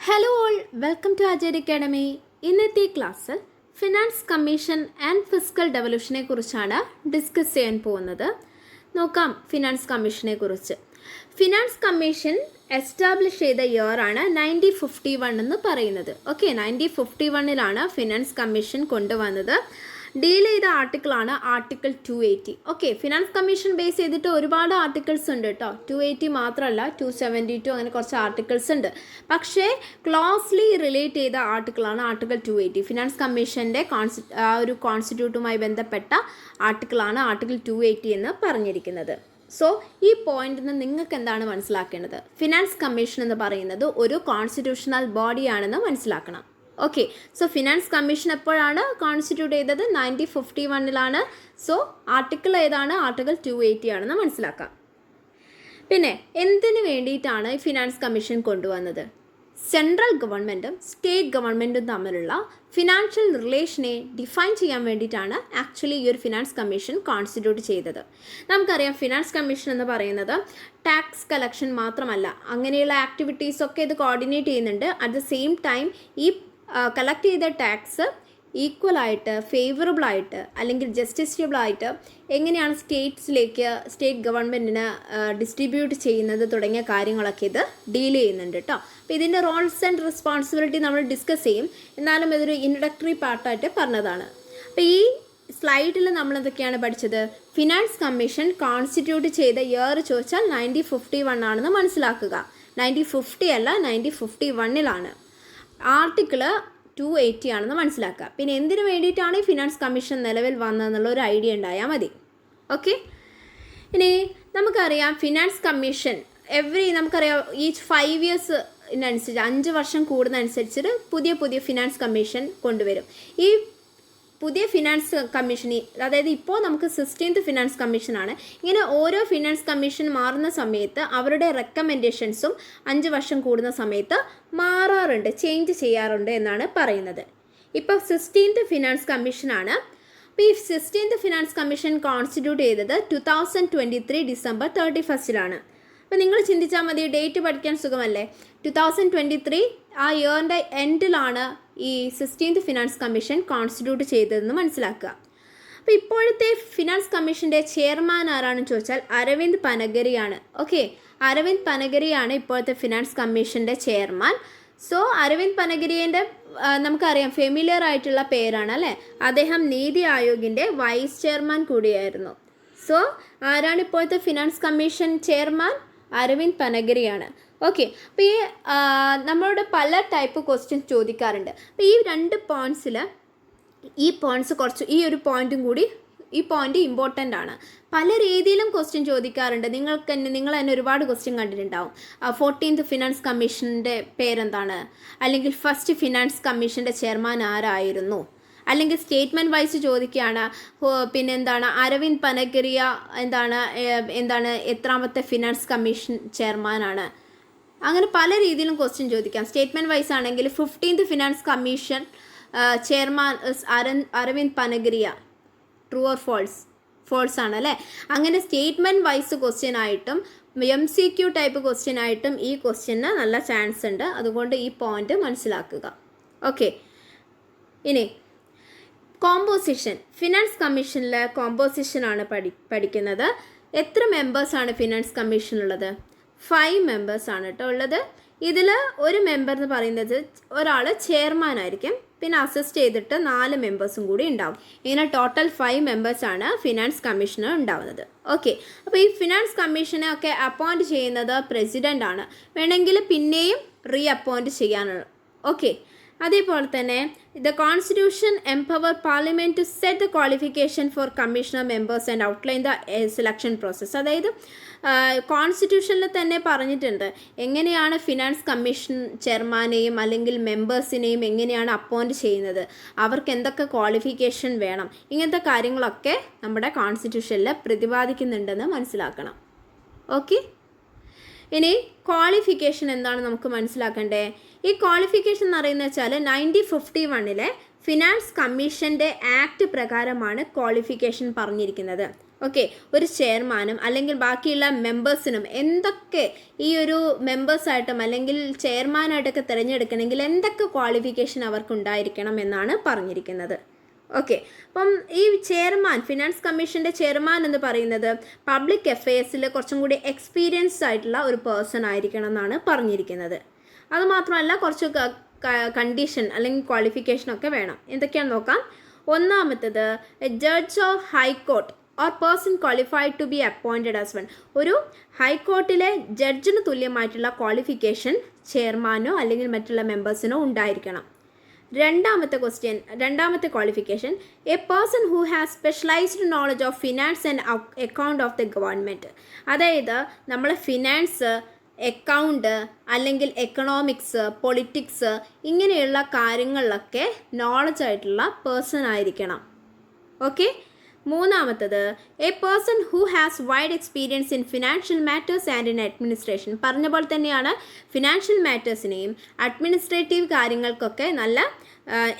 Hello all, welcome to Ajay academy. ഇന്നത്തെ ക്ലാസ്സിൽ finance commission and fiscal ഡെവല്യൂഷനെ കുറിച്ചാണ് ഡിസ്കസ് ചെയ്യാൻ പോകുന്നത്. നോക്കാം ഫിനാൻസ് കമ്മീഷനെ കുറിച്ച്. ഫിനാൻസ് കമ്മീഷൻ എസ്റ്റാബ്ലിഷ് ചെയ്ത ഇയർ ആണ് 1951 എന്ന് പറയുന്നത്. ഓക്കെ, 1951 ഫിനാൻസ് കമ്മീഷൻ കൊണ്ടുവന്നത്. ഡീൽ ചെയ്ത ആർട്ടിക്കിളാണ് article 280. Okay, finance commission base ചെയ്തിട്ട് ഒരുപാട് ആർട്ടിക്കിൾസ് ഉണ്ട് കേട്ടോ. 280 മാത്രമല്ല, 272 അങ്ങനെ കുറച്ച് ആർട്ടിക്കിൾസ് ഉണ്ട്. പക്ഷേ ക്ലോസ്ലി റിലേറ്റ് ചെയ്ത ആർട്ടിക്കിളാണ് ആർട്ടിക്കിൾ 280. ഫിനാൻസ് കമ്മീഷൻ്റെ ഒരു കോൺസ്റ്റിറ്റ്യൂട്ടുമായി ബന്ധപ്പെട്ട ആർട്ടിക്കിളാണ് ആർട്ടിക്കിൾ 280 എന്ന് പറഞ്ഞിരിക്കുന്നത്. സോ ഈ പോയിന്റിൽ നിന്ന് നിങ്ങൾക്ക് എന്താണ് മനസ്സിലാക്കേണ്ടത്? ഫിനാൻസ് കമ്മീഷൻ എന്ന് പറയുന്നത് ഒരു കോൺസ്റ്റിറ്റ്യൂഷണൽ ബോഡിയാണെന്ന് മനസ്സിലാക്കണം. ഓക്കെ, സോ ഫിനാൻസ് കമ്മീഷൻ എപ്പോഴാണ് കോൺസ്റ്റിറ്റ്യൂട്ട് ചെയ്തത്? 1951. സോ ആർട്ടിക്കിൾ ഏതാണ്? ആർട്ടിക്കിൾ 280 ആണെന്ന് മനസ്സിലാക്കാം. പിന്നെ എന്തിനു വേണ്ടിയിട്ടാണ് ഈ ഫിനാൻസ് കമ്മീഷൻ കൊണ്ടുവന്നത്? സെൻട്രൽ ഗവൺമെൻറ്റും സ്റ്റേറ്റ് ഗവൺമെൻറ്റും തമ്മിലുള്ള ഫിനാൻഷ്യൽ റിലേഷനെ ഡിഫൈൻ ചെയ്യാൻ വേണ്ടിയിട്ടാണ് ആക്ച്വലി ഈ ഒരു ഫിനാൻസ് കമ്മീഷൻ കോൺസ്റ്റിറ്റ്യൂട്ട് ചെയ്തത്. നമുക്കറിയാം ഫിനാൻസ് കമ്മീഷൻ എന്ന് പറയുന്നത് ടാക്സ് കളക്ഷൻ മാത്രമല്ല, അങ്ങനെയുള്ള ആക്ടിവിറ്റീസൊക്കെ ഇത് കോർഡിനേറ്റ് ചെയ്യുന്നുണ്ട്. അറ്റ് ദ സെയിം ടൈം ഈ കളക്ട് ചെയ്ത ടാക്സ് ഈക്വലായിട്ട്, ഫേവറബിളായിട്ട് അല്ലെങ്കിൽ ജസ്റ്റിസിബിളായിട്ട് എങ്ങനെയാണ് സ്റ്റേറ്റ് ഗവൺമെൻറ്റിന് ഡിസ്ട്രിബ്യൂട്ട് ചെയ്യുന്നത് തുടങ്ങിയ കാര്യങ്ങളൊക്കെ ഇത് ഡീൽ ചെയ്യുന്നുണ്ട് കേട്ടോ. അപ്പോൾ ഇതിൻ്റെ റോൾസ് ആൻഡ് റെസ്പോൺസിബിലിറ്റി നമ്മൾ ഡിസ്കസ് ചെയ്യും. എന്നാലും ഇതൊരു ഇൻട്രൊഡക്ടറി പാർട്ടായിട്ട് പറഞ്ഞതാണ്. അപ്പോൾ ഈ സ്ലൈഡിൽ നമ്മൾ എന്തൊക്കെയാണ് പഠിച്ചത്? ഫിനാൻസ് കമ്മീഷൻ കോൺസ്റ്റിറ്റ്യൂട്ട് ചെയ്ത ഇയർ ചോദിച്ചാൽ 1951 ആണെന്ന് മനസ്സിലാക്കുക. 1950 അല്ല, 1951 ആർട്ടിക്കിള് 280 ആണെന്ന് മനസ്സിലാക്കുക. പിന്നെ എന്തിനു വേണ്ടിയിട്ടാണ് ഈ ഫിനാൻസ് കമ്മീഷൻ നിലവിൽ വന്നതെന്നുള്ള ഒരു ഐഡിയ ഉണ്ടായാൽ മതി. ഓക്കെ, ഇനി നമുക്കറിയാം ഫിനാൻസ് കമ്മീഷൻ നമുക്കറിയാം ഈച്ച് 5 ഇയേഴ്സിനനുസരിച്ച് 5 വർഷം കൂടുന്നതനുസരിച്ച് പുതിയ ഫിനാൻസ് കമ്മീഷൻ കൊണ്ടുവരും. ഈ പുതിയ ഫിനാൻസ് കമ്മീഷൻ, അതായത് ഇപ്പോൾ നമുക്ക് 16th ഫിനാൻസ് കമ്മീഷനാണ്. ഇങ്ങനെ ഓരോ ഫിനാൻസ് കമ്മീഷൻ മാറുന്ന സമയത്ത് അവരുടെ റെക്കമെൻഡേഷൻസും 5 വർഷം കൂടുന്ന സമയത്ത് മാറാറുണ്ട്, ചേഞ്ച് ചെയ്യാറുണ്ട് എന്നാണ് പറയുന്നത്. ഇപ്പോൾ 16th ഫിനാൻസ് കമ്മീഷനാണ്. അപ്പോൾ ഈ 16th ഫിനാൻസ് കമ്മീഷൻ കോൺസ്റ്റിറ്റ്യൂട്ട് ചെയ്തത് 2023 ഡിസംബർ 31. അപ്പോൾ നിങ്ങൾ ചിന്തിച്ചാൽ മതി, ഡേറ്റ് പഠിക്കാൻ സുഖമല്ലേ? 2023 ആ ഇയറിൻ്റെ എൻഡിലാണ് ഈ 16th ഫിനാൻസ് കമ്മീഷൻ കോൺസ്റ്റിറ്റ്യൂട്ട് ചെയ്തതെന്ന് മനസ്സിലാക്കുക. അപ്പോൾ ഇപ്പോഴത്തെ ഫിനാൻസ് കമ്മീഷൻ്റെ ചെയർമാൻ ആരാണെന്ന് ചോദിച്ചാൽ അരവിന്ദ് പനഗരിയാണ്. ഓക്കെ, അരവിന്ദ് പനഗരിയാണ് ഇപ്പോഴത്തെ ഫിനാൻസ് കമ്മീഷൻ്റെ ചെയർമാൻ. സോ അരവിന്ദ് പനഗരിയുടെ നമുക്കറിയാം ഫെമിലിയർ ആയിട്ടുള്ള പേരാണ് അല്ലേ. അദ്ദേഹം നീതി ആയോഗിൻ്റെ വൈസ് ചെയർമാൻ കൂടിയായിരുന്നു. സോ ആരാണ് ഇപ്പോഴത്തെ ഫിനാൻസ് കമ്മീഷൻ ചെയർമാൻ? അരവിന്ദ് പനഗരിയാണ്. ഓക്കെ, അപ്പോൾ ഈ നമ്മളോട് പല ടൈപ്പ് ക്വസ്റ്റ്യൻസ് ചോദിക്കാറുണ്ട്. അപ്പോൾ ഈ 2 പോയിൻറ്റ്സിൽ ഈ ഒരു പോയിൻറ്റും കൂടി, ഈ പോയിൻ്റ് ഇമ്പോർട്ടൻ്റ് ആണ്. പല രീതിയിലും ക്വസ്റ്റ്യൻ ചോദിക്കാറുണ്ട്. നിങ്ങൾ തന്നെ ഒരുപാട് ക്വസ്റ്റ്യൻ കണ്ടിട്ടുണ്ടാവും. 14th ഫിനാൻസ് കമ്മീഷൻ്റെ പേരെന്താണ്? അല്ലെങ്കിൽ ഫസ്റ്റ് ഫിനാൻസ് കമ്മീഷൻ്റെ ചെയർമാൻ ആരായിരുന്നു? അല്ലെങ്കിൽ സ്റ്റേറ്റ്മെൻറ്റ് വൈസ് ചോദിക്കുകയാണ്. പിന്നെന്താണ് അരവിന്ദ് പനഗരിയ എന്താണ് എത്രാമത്തെ ഫിനാൻസ് കമ്മീഷൻ ചെയർമാനാണ്? അങ്ങനെ പല രീതിയിലും ക്വസ്റ്റ്യൻ ചോദിക്കാം. സ്റ്റേറ്റ്മെൻറ്റ് വൈസ് ആണെങ്കിൽ 15th finance commission chairman Arvind Panagariya. True or false ആണ് അല്ലേ. അങ്ങനെ സ്റ്റേറ്റ്മെൻറ്റ് വൈസ് ക്വസ്റ്റ്യൻ ആയിട്ടും MCQ ടൈപ്പ് ക്വസ്റ്റ്യൻ ആയിട്ടും ഈ ക്വസ്റ്റ്യന് നല്ല ചാൻസ് ഉണ്ട്. അതുകൊണ്ട് ഈ പോയിന്റ് മനസ്സിലാക്കുക. ഓക്കെ, ഇനി കോമ്പോസിഷൻ. ഫിനാൻസ് കമ്മീഷനിലെ കോമ്പോസിഷനാണ് പഠിക്കുന്നത്. എത്ര മെമ്പേഴ്സാണ് ഫിനാൻസ് കമ്മീഷനുള്ളത്? 5 മെമ്പേഴ്സാണ് കേട്ടോ ഉള്ളത്. ഇതിൽ ഒരു മെമ്പർ എന്ന് പറയുന്നത് ഒരാൾ ചെയർമാൻ ആയിരിക്കും. പിന്നെ അസിസ്റ്റ് ചെയ്തിട്ട് 4 മെമ്പേഴ്സും കൂടി ഉണ്ടാവും. ഇങ്ങനെ ടോട്ടൽ 5 മെമ്പേഴ്സാണ് ഫിനാൻസ് കമ്മീഷന് ഉണ്ടാവുന്നത്. ഓക്കെ, അപ്പോൾ ഈ ഫിനാൻസ് കമ്മീഷനെ ഒക്കെ അപ്പോയിൻറ്റ് ചെയ്യുന്നത് പ്രസിഡൻ്റ് ആണ്. വേണമെങ്കിൽ പിന്നെയും റീ അപ്പോയിൻറ്റ് ചെയ്യാനുള്ള. ഓക്കെ, അതേപോലെ തന്നെ the constitution empower parliament to set the qualification for commissioner members and outline the selection process. അതായത് കോൺസ്റ്റിറ്റ്യൂഷനിൽ തന്നെ പറഞ്ഞിട്ടുണ്ട് എങ്ങനെയാണ് ഫിനാൻസ് കമ്മീഷൻ ചെയർമാനെയും അല്ലെങ്കിൽ മെമ്പേഴ്സിനെയും എങ്ങനെയാണ് അപ്പോയിൻറ്റ് ചെയ്യുന്നത്, അവർക്ക് എന്തൊക്കെ ക്വാളിഫിക്കേഷൻ വേണം, ഇങ്ങനത്തെ കാര്യങ്ങളൊക്കെ നമ്മുടെ കോൺസ്റ്റിറ്റ്യൂഷനിൽ പ്രതിപാദിക്കുന്നുണ്ടെന്ന് മനസ്സിലാക്കണം. ഓക്കെ, ഇനി ക്വാളിഫിക്കേഷൻ എന്താണ് നമുക്ക് മനസ്സിലാക്കണ്ടേ? ഈ ക്വാളിഫിക്കേഷൻ എന്ന് പറയുന്നത് വെച്ചാൽ 1951 ഫിനാൻസ് കമ്മീഷൻ്റെ ആക്ട് പ്രകാരമാണ് ക്വാളിഫിക്കേഷൻ പറഞ്ഞിരിക്കുന്നത്. ഓക്കെ, ഒരു ചെയർമാനും അല്ലെങ്കിൽ ബാക്കിയുള്ള മെമ്പേഴ്സിനും എന്തൊക്കെ ഈ ഒരു മെമ്പേഴ്സായിട്ടും അല്ലെങ്കിൽ ചെയർമാനായിട്ടൊക്കെ തിരഞ്ഞെടുക്കണമെങ്കിൽ എന്തൊക്കെ ക്വാളിഫിക്കേഷൻ അവർക്ക് ഉണ്ടായിരിക്കണം എന്നാണ് പറഞ്ഞിരിക്കുന്നത്. ഓക്കെ, അപ്പം ഈ ചെയർമാൻ, ഫിനാൻസ് കമ്മീഷൻ്റെ ചെയർമാൻ എന്ന് പറയുന്നത് പബ്ലിക് അഫെയർസിൽ കുറച്ചും കൂടി എക്സ്പീരിയൻസ്ഡ് ആയിട്ടുള്ള ഒരു പേഴ്സൺ ആയിരിക്കണം എന്നാണ് പറഞ്ഞിരിക്കുന്നത്. അതുമാത്രമല്ല കുറച്ച് കണ്ടീഷൻ അല്ലെങ്കിൽ ക്വാളിഫിക്കേഷനൊക്കെ വേണം. എന്തൊക്കെയാണെന്ന് നോക്കാം. ഒന്നാമത്തത്, judge or high court or person qualified to be appointed as one. ഒരു ഹൈക്കോർട്ടിലെ ജഡ്ജിന് തുല്യമായിട്ടുള്ള ക്വാളിഫിക്കേഷൻ ചെയർമാനോ അല്ലെങ്കിൽ മറ്റുള്ള മെമ്പേഴ്സിനോ ഉണ്ടായിരിക്കണം. രണ്ടാമത്തെ qualification, A person who has specialised knowledge of finance and account of the government. അതായത് നമ്മൾ ഫിനാൻസ്, അക്കൗണ്ട് അല്ലെങ്കിൽ എക്കണോമിക്സ്, പൊളിറ്റിക്സ് ഇങ്ങനെയുള്ള കാര്യങ്ങളിലൊക്കെ നോളജ് ആയിട്ടുള്ള പേഴ്സൺ ആയിരിക്കണം. ഓക്കെ. മൂന്നാമത്തത്, A person who has wide experience in financial matters and in administration. പറഞ്ഞ പോലെ തന്നെയാണ് ഫിനാൻഷ്യൽ മാറ്റേഴ്സിനെയും അഡ്മിനിസ്ട്രേറ്റീവ് കാര്യങ്ങൾക്കൊക്കെ നല്ല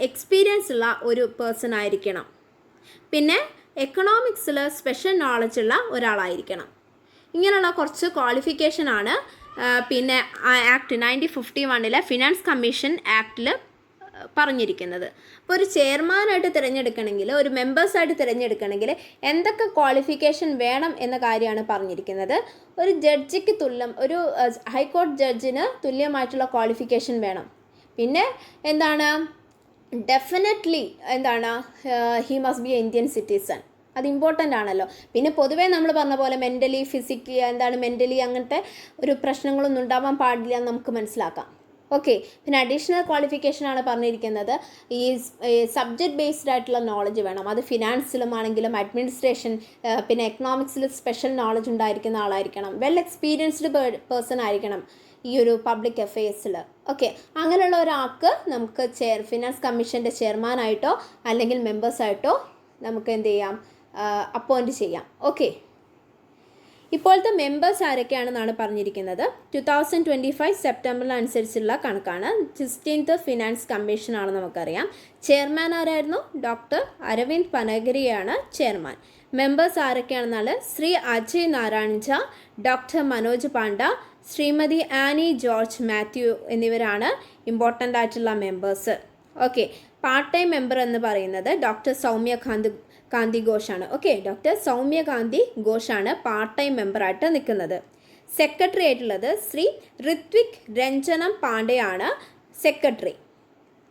എക്സ്പീരിയൻസ് ഉള്ള ഒരു പേഴ്സൺ ആയിരിക്കണം. പിന്നെ എക്കണോമിക്സിൽ സ്പെഷ്യൽ നോളജ് ഉള്ള ഒരാളായിരിക്കണം. ഇങ്ങനെയുള്ള കുറച്ച് ക്വാളിഫിക്കേഷനാണ് പിന്നെ ആക്ട് 1951 ഫിനാൻസ് കമ്മീഷൻ ആക്ടിൽ പറഞ്ഞിരിക്കുന്നത്. അപ്പോൾ ഒരു ചെയർമാനായിട്ട് തിരഞ്ഞെടുക്കണമെങ്കിൽ, ഒരു മെമ്പേഴ്സായിട്ട് തിരഞ്ഞെടുക്കണമെങ്കിൽ എന്തൊക്കെ ക്വാളിഫിക്കേഷൻ വേണം എന്ന കാര്യമാണ് പറഞ്ഞിരിക്കുന്നത്. ഒരു ജഡ്ജിക്ക് ഒരു ഹൈക്കോടതി ജഡ്ജിന് തുല്യമായിട്ടുള്ള ക്വാളിഫിക്കേഷൻ വേണം. പിന്നെ എന്താണ്, definitely he must be A Indian citizen. അത് ഇമ്പോർട്ടൻ്റ് ആണല്ലോ. പിന്നെ പൊതുവേ നമ്മൾ പറഞ്ഞ പോലെ മെൻ്റലി അങ്ങനത്തെ ഒരു പ്രശ്നങ്ങളൊന്നും ഉണ്ടാവാൻ പാടില്ല എന്ന് നമുക്ക് മനസ്സിലാക്കാം. ഓക്കെ. പിന്നെ അഡീഷണൽ ക്വാളിഫിക്കേഷനാണ് പറഞ്ഞിരിക്കുന്നത്. ഈ സബ്ജക്റ്റ് ബേസ്ഡ് ആയിട്ടുള്ള നോളജ് വേണം. അത് ഫിനാൻസിലും ആണെങ്കിലും അഡ്മിനിസ്ട്രേഷൻ, പിന്നെ എക്കണോമിക്സിൽ സ്പെഷ്യൽ നോളജ് ഉണ്ടായിരിക്കുന്ന ആളായിരിക്കണം. വെൽ എക്സ്പീരിയൻസ്ഡ് പേഴ്സൺ ആയിരിക്കണം ഈ ഒരു പബ്ലിക് അഫെയർസിൽ. ഓക്കെ. അങ്ങനെയുള്ള ഒരാൾക്ക് നമുക്ക് ഫിനാൻസ് കമ്മീഷൻ്റെ ചെയർമാനായിട്ടോ അല്ലെങ്കിൽ മെമ്പേഴ്സായിട്ടോ നമുക്ക് എന്ത് ചെയ്യാം, അപ്പോയിൻറ്റ് ചെയ്യാം. ഓക്കെ. ഇപ്പോഴത്തെ മെമ്പേഴ്സ് ആരൊക്കെയാണെന്നാണ് പറഞ്ഞിരിക്കുന്നത്. 2025 സെപ്റ്റംബറിൽ അനുസരിച്ചുള്ള കണക്കാണ്. 16th ഫിനാൻസ് കമ്മീഷനാണ് നമുക്കറിയാം. ചെയർമാൻ ആരായിരുന്നു? ഡോക്ടർ അരവിന്ദ് പനഗരിയാണ് ചെയർമാൻ. മെമ്പേഴ്സ് ആരൊക്കെയാണെന്നാൽ ശ്രീ അജയ് നാരായൺ ഝാ, ഡോക്ടർ മനോജ് പാണ്ഡ, ശ്രീമതി ആനി ജോർജ് മാത്യു എന്നിവരാണ് ഇമ്പോർട്ടൻ്റ് ആയിട്ടുള്ള members. Okay. Part time member എന്ന് പറയുന്നത് ഡോക്ടർ സൗമ്യ കാന്തി ഘോഷാണ്. ഓക്കെ, ഡോക്ടർ സൗമ്യ കാന്തി ഘോഷാണ് പാർട്ട് ടൈം മെമ്പറായിട്ട് നിൽക്കുന്നത്. സെക്രട്ടറി ആയിട്ടുള്ളത് ശ്രീ ഋത്വിക് രഞ്ജനം പാണ്ഡെയാണ് സെക്രട്ടറി.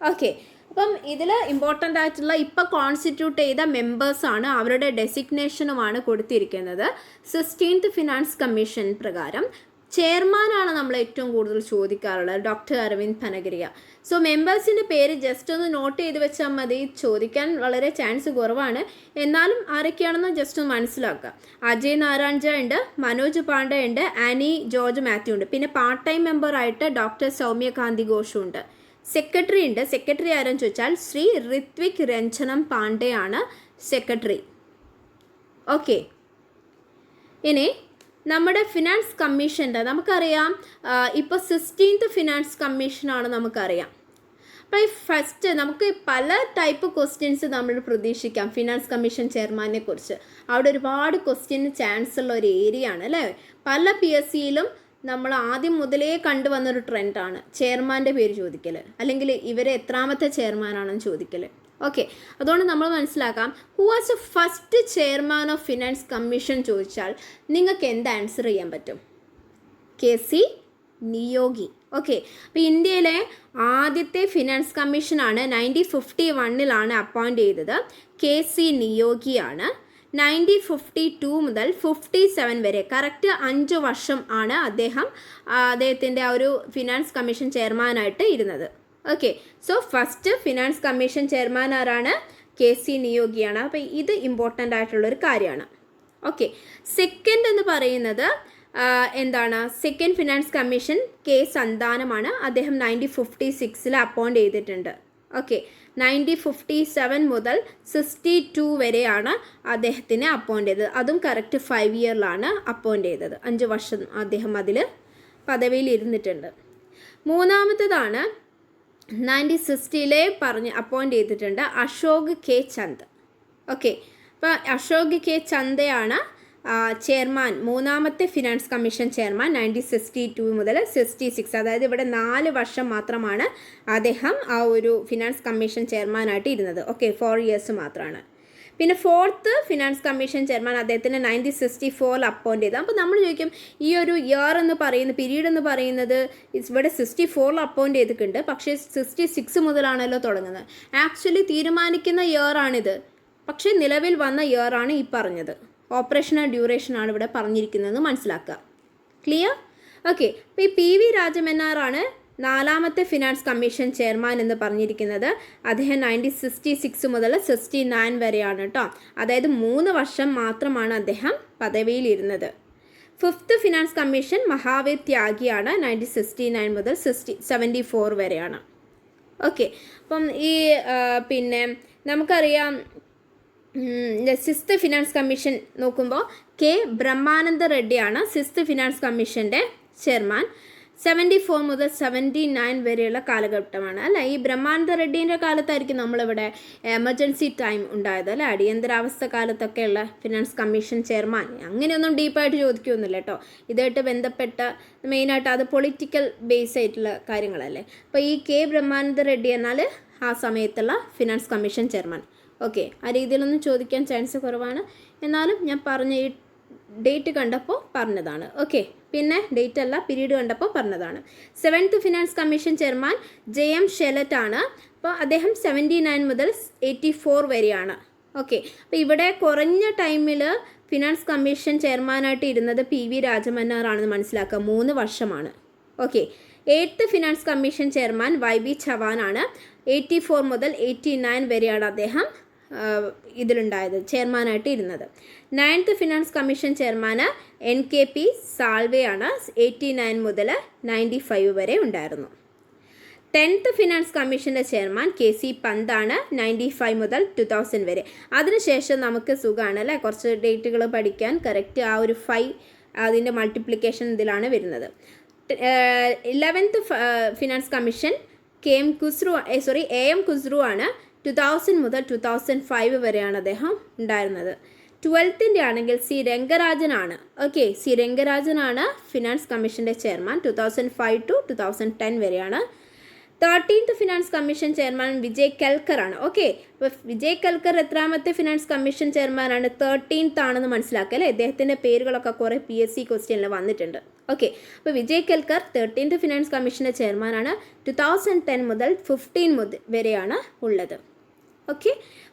ഓക്കെ. അപ്പം ഇതിൽ ഇമ്പോർട്ടൻ്റ് ആയിട്ടുള്ള ഇപ്പോൾ കോൺസ്റ്റിറ്റ്യൂട്ട് ചെയ്ത മെമ്പേഴ്സാണ്, അവരുടെ ഡെസിഗ്നേഷനുമാണ് കൊടുത്തിരിക്കുന്നത്. 16th ഫിനാൻസ് കമ്മീഷൻ പ്രകാരം ചെയർമാനാണ് നമ്മൾ ഏറ്റവും കൂടുതൽ ചോദിക്കാറുള്ളത്, ഡോക്ടർ അരവിന്ദ് പനഗരിയ. സോ മെമ്പേഴ്സിൻ്റെ പേര് ജസ്റ്റ് ഒന്ന് നോട്ട് ചെയ്ത് വെച്ചാൽ മതി. ചോദിക്കാൻ വളരെ ചാൻസ് കുറവാണ്. എന്നാലും ആരൊക്കെയാണെന്ന് ജസ്റ്റ് ഒന്ന് മനസ്സിലാക്കുക. അജയ് നാരായൺ ഝാ ഉണ്ട്, മനോജ് പാണ്ഡെ ഉണ്ട്, ആനി ജോർജ് മാത്യു ഉണ്ട്. പിന്നെ പാർട്ട് ടൈം മെമ്പറായിട്ട് ഡോക്ടർ സൗമ്യ കാന്തി ഘോഷും ഉണ്ട്. സെക്രട്ടറി ഉണ്ട്. സെക്രട്ടറി ആരെന്ന് ചോദിച്ചാൽ ശ്രീ ഋത്വിക് രഞ്ജനം പാണ്ഡെയാണ് സെക്രട്ടറി. ഓക്കെ. ഇനി നമ്മുടെ ഫിനാൻസ് കമ്മീഷൻ്റെ നമുക്കറിയാം, ഇപ്പോൾ 16th ഫിനാൻസ് കമ്മീഷനാണ് നമുക്കറിയാം. അപ്പോൾ ഈ ഫസ്റ്റ് നമുക്ക് പല ടൈപ്പ് ക്വസ്റ്റ്യൻസ് നമ്മൾ പ്രതീക്ഷിക്കാം ഫിനാൻസ് കമ്മീഷൻ ചെയർമാനെ കുറിച്ച്. അവിടെ ഒരുപാട് ക്വസ്റ്റ്യന് ചാൻസ് ഉള്ള ഒരു ഏരിയ ആണ് അല്ലേ. പല PSCയിലും നമ്മൾ ആദ്യം മുതലേ കണ്ടുവന്നൊരു ട്രെൻഡാണ് ചെയർമാൻ്റെ പേര് ചോദിക്കൽ, അല്ലെങ്കിൽ ഇവരെ എത്രാമത്തെ ചെയർമാനാണെന്ന് ചോദിക്കൽ. ഓക്കെ. അതുകൊണ്ട് നമ്മൾ മനസ്സിലാക്കാം, who was A first chairman of finance commission ചോദിച്ചാൽ നിങ്ങൾക്ക് എന്ത് ആൻസർ ചെയ്യാൻ പറ്റും? KC നിയോഗി. ഓക്കെ. അപ്പോൾ ഇന്ത്യയിലെ ആദ്യത്തെ ഫിനാൻസ് കമ്മീഷനാണ് 1951 അപ്പോയിൻറ്റ് ചെയ്തത്. KC നിയോഗിയാണ്. 1952 മുതൽ 57 വരെ കറക്റ്റ് 5 വർഷം ആണ് അദ്ദേഹത്തിൻ്റെ ആ ഒരു ഫിനാൻസ് കമ്മീഷൻ ചെയർമാനായിട്ട് ഇരുന്നത്. Okay. So first finance commission chairman ആരാണ്? KC നിയോഗിയാണ്. അപ്പോൾ ഇത് ഇമ്പോർട്ടൻ്റ് ആയിട്ടുള്ളൊരു കാര്യമാണ്. ഓക്കെ. സെക്കൻഡ് എന്ന് പറയുന്നത് സെക്കൻഡ് ഫിനാൻസ് കമ്മീഷൻ K സന്താനമാണ്. അദ്ദേഹം 1956 അപ്പോയിൻറ്റ് ചെയ്തിട്ടുണ്ട്. ഓക്കെ. 1957 മുതൽ 62 വരെയാണ് അദ്ദേഹത്തിനെ അപ്പോയിൻറ്റ് ചെയ്തത്. അതും കറക്റ്റ് 5 ഇയറിലാണ് അപ്പോയിൻറ്റ് ചെയ്തത്. 5 വർഷം അദ്ദേഹം അതിൽ പദവിയിൽ ഇരുന്നിട്ടുണ്ട്. മൂന്നാമത്തേതാണ് 1960 അപ്പോയിൻറ്റ് ചെയ്തിട്ടുണ്ട് അശോക് K ചന്ദ്. ഓക്കെ. ഇപ്പോൾ അശോക് കെ ചന്ദയാണ് ചെയർമാൻ, മൂന്നാമത്തെ ഫിനാൻസ് കമ്മീഷൻ ചെയർമാൻ 1962 മുതൽ 66, അതായത് ഇവിടെ 4 വർഷം മാത്രമാണ് അദ്ദേഹം ആ ഒരു ഫിനാൻസ് കമ്മീഷൻ ചെയർമാനായിട്ട് ഇരുന്നത്. ഓക്കെ, 4 ഇയേഴ്സ് മാത്രമാണ്. പിന്നെ 4th ഫിനാൻസ് കമ്മീഷൻ ചെയർമാൻ അദ്ദേഹത്തിന് 1964 അപ്പോയിൻ്റ് ചെയ്തു. അപ്പോൾ നമ്മൾ ചോദിക്കും ഈ ഒരു ഇയർ എന്ന് പറയുന്ന പീരീഡ് എന്ന് പറയുന്നത് ഇവിടെ 64 അപ്പോയിൻ്റ് ചെയ്തിട്ടുണ്ട്, പക്ഷേ 66 മുതലാണല്ലോ തുടങ്ങുന്നത്. ആക്ച്വലി തീരുമാനിക്കുന്ന ഇയറാണിത്, പക്ഷേ നിലവിൽ വന്ന ഇയറാണ് ഈ പറഞ്ഞത്. ഓപ്പറേഷണൽ ഡ്യൂറേഷനാണ് ഇവിടെ പറഞ്ഞിരിക്കുന്നതെന്ന് മനസ്സിലാക്കുക. ക്ലിയർ? ഓക്കെ, അപ്പോൾ ഈ PV രാജമന്നാറാണ് 4ാമത്തെ ഫിനാൻസ് കമ്മീഷൻ ചെയർമാൻ എന്ന് പറഞ്ഞിരിക്കുന്നത്. അദ്ദേഹം 1966 മുതൽ 69 വരെയാണ് കേട്ടോ. അതായത് 3 വർഷം മാത്രമാണ് അദ്ദേഹം പദവിയിലിരുന്നത്. 5th ഫിനാൻസ് കമ്മീഷൻ മഹാവീർ ത്യാഗിയാണ്, 1969 മുതൽ 74 വരെയാണ്. ഓക്കെ, അപ്പം ഈ പിന്നെ നമുക്കറിയാം 6th ഫിനാൻസ് കമ്മീഷൻ നോക്കുമ്പോൾ കെ ബ്രഹ്മാനന്ദ റെഡ്ഡിയാണ് 6th ഫിനാൻസ് കമ്മീഷൻ്റെ ചെയർമാൻ. 74 മുതൽ 79 വരെയുള്ള കാലഘട്ടമാണ് അല്ല. ഈ ബ്രഹ്മാനന്ദ റെഡ്ഡീൻ്റെ കാലത്തായിരിക്കും നമ്മളിവിടെ എമർജൻസി ടൈം ഉണ്ടായത് അല്ലേ, അടിയന്തരാവസ്ഥ കാലത്തൊക്കെയുള്ള ഫിനാൻസ് കമ്മീഷൻ ചെയർമാൻ. അങ്ങനെയൊന്നും ഡീപ്പായിട്ട് ചോദിക്കുകയൊന്നുമില്ല കേട്ടോ. ഇതായിട്ട് ബന്ധപ്പെട്ട മെയിനായിട്ട് അത് പൊളിറ്റിക്കൽ ബേസ് ആയിട്ടുള്ള കാര്യങ്ങളല്ലേ. അപ്പോൾ ഈ കെ ബ്രഹ്മാനന്ദ റെഡ്ഡി എന്നാൽ ആ സമയത്തുള്ള ഫിനാൻസ് കമ്മീഷൻ ചെയർമാൻ. ഓക്കെ, ആ രീതിയിലൊന്നും ചോദിക്കാൻ ചാൻസ് കുറവാണ്, എന്നാലും ഞാൻ പറഞ്ഞ ഈ ഡേറ്റ് കണ്ടപ്പോൾ പറഞ്ഞതാണ്. ഓക്കെ, പിന്നെ ഡേറ്റ് അല്ല പീരീഡ് കണ്ടപ്പോൾ പറഞ്ഞതാണ്. 7th finance commission chairman JM ഷെലറ്റ് ആണ്. അപ്പോൾ അദ്ദേഹം 79 മുതൽ 84 വരെയാണ്. ഓക്കെ, അപ്പോൾ ഇവിടെ കുറഞ്ഞ ടൈമിൽ ഫിനാൻസ് കമ്മീഷൻ ചെയർമാനായിട്ട് ഇരുന്നത് PV രാജമന്നാറാണെന്ന് മനസ്സിലാക്കുക. 3 വർഷമാണ്. Okay, 8th finance commission chairman YB ചവാനാണ്. 84 മുതൽ 89 വരെയാണ് അദ്ദേഹം ഇതിലുണ്ടായത്, ചെയർമാനായിട്ട് ഇരുന്നത്. 9th ഫിനാൻസ് കമ്മീഷൻ ചെയർമാന് NKP സാൽവെയാണ്. 89 മുതൽ 95 വരെ ഉണ്ടായിരുന്നു. 10th ഫിനാൻസ് കമ്മീഷൻ്റെ ചെയർമാൻ KC പന്താണ്, 95 മുതൽ 2000 വരെ. അതിനുശേഷം നമുക്ക് സുഖമാണ് അല്ലേ, കുറച്ച് ഡേറ്റുകൾ പഠിക്കാൻ. കറക്റ്റ് ആ ഒരു 5 അതിൻ്റെ മൾട്ടിപ്ലിക്കേഷൻ ഇതിലാണ് വരുന്നത്. 11th finance commission AM Khusrau ആണ്. 2000 മുതൽ 2005 വരെയാണ് അദ്ദേഹം ഉണ്ടായിരുന്നത്. 12th ആണെങ്കിൽ C രംഗരാജനാണ്. ഓക്കെ, C രംഗരാജനാണ് ഫിനാൻസ് കമ്മീഷൻ്റെ ചെയർമാൻ. 2005 to 2010 വരെയാണ്. 13th finance commission chairman Vijay കെൽക്കറാണ്. ഓക്കെ, അപ്പോൾ വിജയ് കെൽക്കർ എത്രാമത്തെ ഫിനാൻസ് കമ്മീഷൻ ചെയർമാനാണ്? 13th ആണെന്ന് മനസ്സിലാക്കുക അല്ലേ. അദ്ദേഹത്തിൻ്റെ പേരുകളൊക്കെ കുറേ PSC ക്വസ്റ്റ്യനിൽ വന്നിട്ടുണ്ട്. ഓക്കെ, അപ്പോൾ വിജയ് കെൽക്കർ 13th ഫിനാൻസ് കമ്മീഷൻ്റെ ചെയർമാനാണ്. 2010 മുതൽ 15 വരെയാണ് ഉള്ളത്. Okay,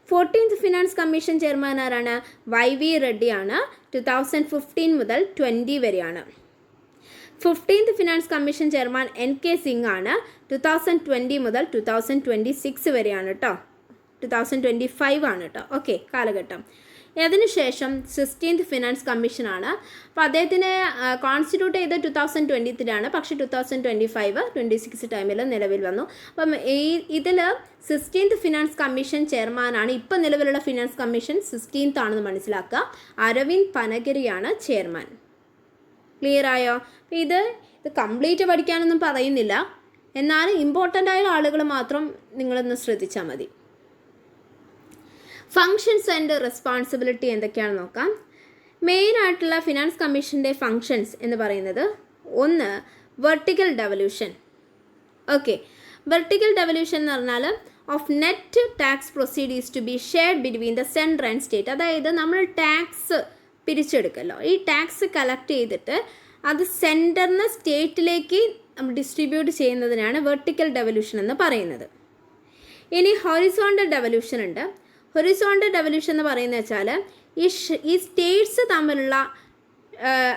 14th finance commission chairman ആരാണ്? YV റെഡ്ഡിയാണ്. 2015 മുതൽ 20 വരെയാണ്. 15th finance commission chairman NK Singh ആണ്. 2020 മുതൽ 2026 വരെയാണ് കേട്ടോ. 2025 ആണ് കേട്ടോ. ഓക്കെ, കാലഘട്ടം. അതിനുശേഷം 16th ഫിനാൻസ് കമ്മീഷനാണ്. അപ്പോൾ അദ്ദേഹത്തിനെ കോൺസ്റ്റിറ്റ്യൂട്ട് ചെയ്ത് 2023 പക്ഷേ 2025-26 ടൈമിൽ നിലവിൽ വന്നു. അപ്പം ഇതിൽ 16th ഫിനാൻസ് കമ്മീഷൻ ചെയർമാനാണ്. ഇപ്പം നിലവിലുള്ള ഫിനാൻസ് കമ്മീഷൻ 16th ആണെന്ന് മനസ്സിലാക്കുക. അരവിന്ദ് പനഗരിയാണ് ചെയർമാൻ. ക്ലിയർ ആയോ? ഇത് കംപ്ലീറ്റ് പഠിക്കാനൊന്നും പറയുന്നില്ല, എന്നാലും ഇമ്പോർട്ടൻ്റ് ആയ ആളുകൾ മാത്രം നിങ്ങളൊന്ന് ശ്രദ്ധിച്ചാൽ മതി. ഫങ്ഷൻസ് ആൻഡ് റെസ്പോൺസിബിലിറ്റി എന്തൊക്കെയാണെന്ന് നോക്കാം. മെയിനായിട്ടുള്ള ഫിനാൻസ് കമ്മീഷൻ്റെ ഫങ്ഷൻസ് എന്ന് പറയുന്നത്, ഒന്ന് vertical devolution. Okay, vertical devolution എന്ന് പറഞ്ഞാൽ of net tax proceeds to be shared between the central and state. അതായത് നമ്മൾ ടാക്സ് പിരിച്ചെടുക്കല്ലോ, ഈ ടാക്സ് കളക്ട് ചെയ്തിട്ട് അത് സെൻറ്ററിന് സ്റ്റേറ്റിലേക്ക് ഡിസ്ട്രിബ്യൂട്ട് ചെയ്യുന്നതിനാണ് വെർട്ടിക്കൽ ഡെവല്യൂഷൻ എന്ന് പറയുന്നത്. ഇനി ഹൊറിസോണ്ടൽ ഡെവല്യൂഷൻ ഉണ്ട്. ഹൊറിസോണ്ടൽ ഡെവല്യൂഷൻ എന്ന് പറയുന്നത് വെച്ചാൽ ഈ സ്റ്റേറ്റ്സ് തമ്മിലുള്ള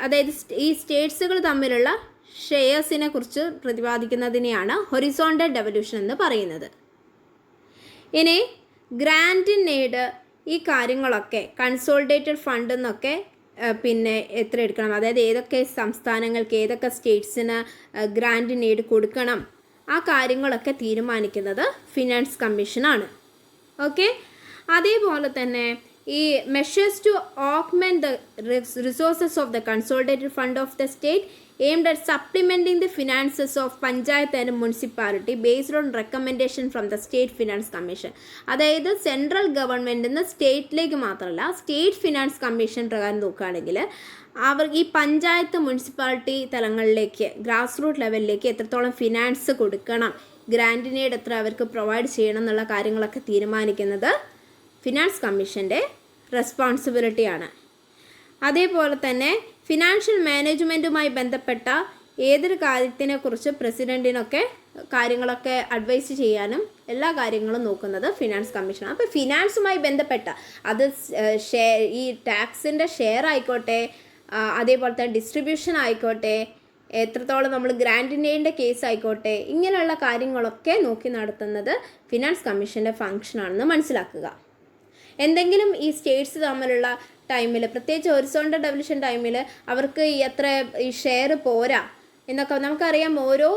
അതായത് ഈ സ്റ്റേറ്റ്സുകൾ തമ്മിലുള്ള ഷെയർസിനെ കുറിച്ച് പ്രതിപാദിക്കുന്നതിനെയാണ് ഹൊറിസോണ്ടൽ ഡെവല്യൂഷൻ എന്ന് പറയുന്നത്. ഇനി ഗ്രാൻഡ് ഇൻ എയ്ഡ്, ഈ കാര്യങ്ങളൊക്കെ കൺസോളിഡേറ്റഡ് ഫണ്ട് എന്നൊക്കെ പിന്നെ എത്ര എടുക്കണം, അതായത് ഏതൊക്കെ സംസ്ഥാനങ്ങൾക്ക് ഏതൊക്കെ സ്റ്റേറ്റ്സിന് ഗ്രാൻഡ് ഇൻ എയ്ഡ് കൊടുക്കണം, ആ കാര്യങ്ങളൊക്കെ തീരുമാനിക്കുന്നത് ഫിനാൻസ് കമ്മീഷനാണ്. ഓക്കെ, അതേപോലെ തന്നെ ഈ measures to augment the resources of the consolidated fund of the state aimed at supplementing the finances of panchayat and municipality based on recommendation from the state finance commission. അതായത് central ഗവൺമെൻറ്റിന്ന് സ്റ്റേറ്റിലേക്ക് മാത്രമല്ല state finance commission പ്രകാരം നോക്കുകയാണെങ്കിൽ അവർ ഈ panchayat municipality തലങ്ങളിലേക്ക് grass root ലെവലിലേക്ക് എത്രത്തോളം finance കൊടുക്കണം, ഗ്രാൻഡിനേഡ് എത്ര അവർക്ക് പ്രൊവൈഡ് ചെയ്യണം എന്നുള്ള കാര്യങ്ങളൊക്കെ തീരുമാനിക്കുന്നത് ഫിനാൻസ് കമ്മീഷൻ്റെ റെസ്പോൺസിബിലിറ്റിയാണ്. അതേപോലെ തന്നെ ഫിനാൻഷ്യൽ മാനേജ്മെൻറ്റുമായി ബന്ധപ്പെട്ട ഏതൊരു കാര്യത്തിനെക്കുറിച്ച് പ്രസിഡൻറ്റിനൊക്കെ കാര്യങ്ങളൊക്കെ അഡ്വൈസ് ചെയ്യാനും എല്ലാ കാര്യങ്ങളും നോക്കുന്നത് ഫിനാൻസ് കമ്മീഷനാണ്. അപ്പോൾ ഫിനാൻസുമായി ബന്ധപ്പെട്ട അത് ഈ ടാക്സിൻ്റെ ഷെയർ ആയിക്കോട്ടെ, അതേപോലെ തന്നെ ഡിസ്ട്രിബ്യൂഷൻ ആയിക്കോട്ടെ, എത്രത്തോളം നമ്മൾ ഗ്രാൻഡിനേൻ്റെ കേസ് ആയിക്കോട്ടെ, ഇങ്ങനെയുള്ള കാര്യങ്ങളൊക്കെ നോക്കി നടത്തുന്നത് ഫിനാൻസ് കമ്മീഷൻ്റെ ഫങ്ഷനാണെന്ന് മനസ്സിലാക്കുക. എന്തെങ്കിലും ഈ സ്റ്റേറ്റ്സ് തമ്മിലുള്ള ടൈമിൽ, പ്രത്യേകിച്ച് ഹൊറിസോണ്ടൽ ഡെവലപ്ഷൻ ടൈമിൽ അവർക്ക് എത്ര ഈ ഷെയർ പോരാ എന്നൊക്കെ നമുക്കറിയാം. ഓരോ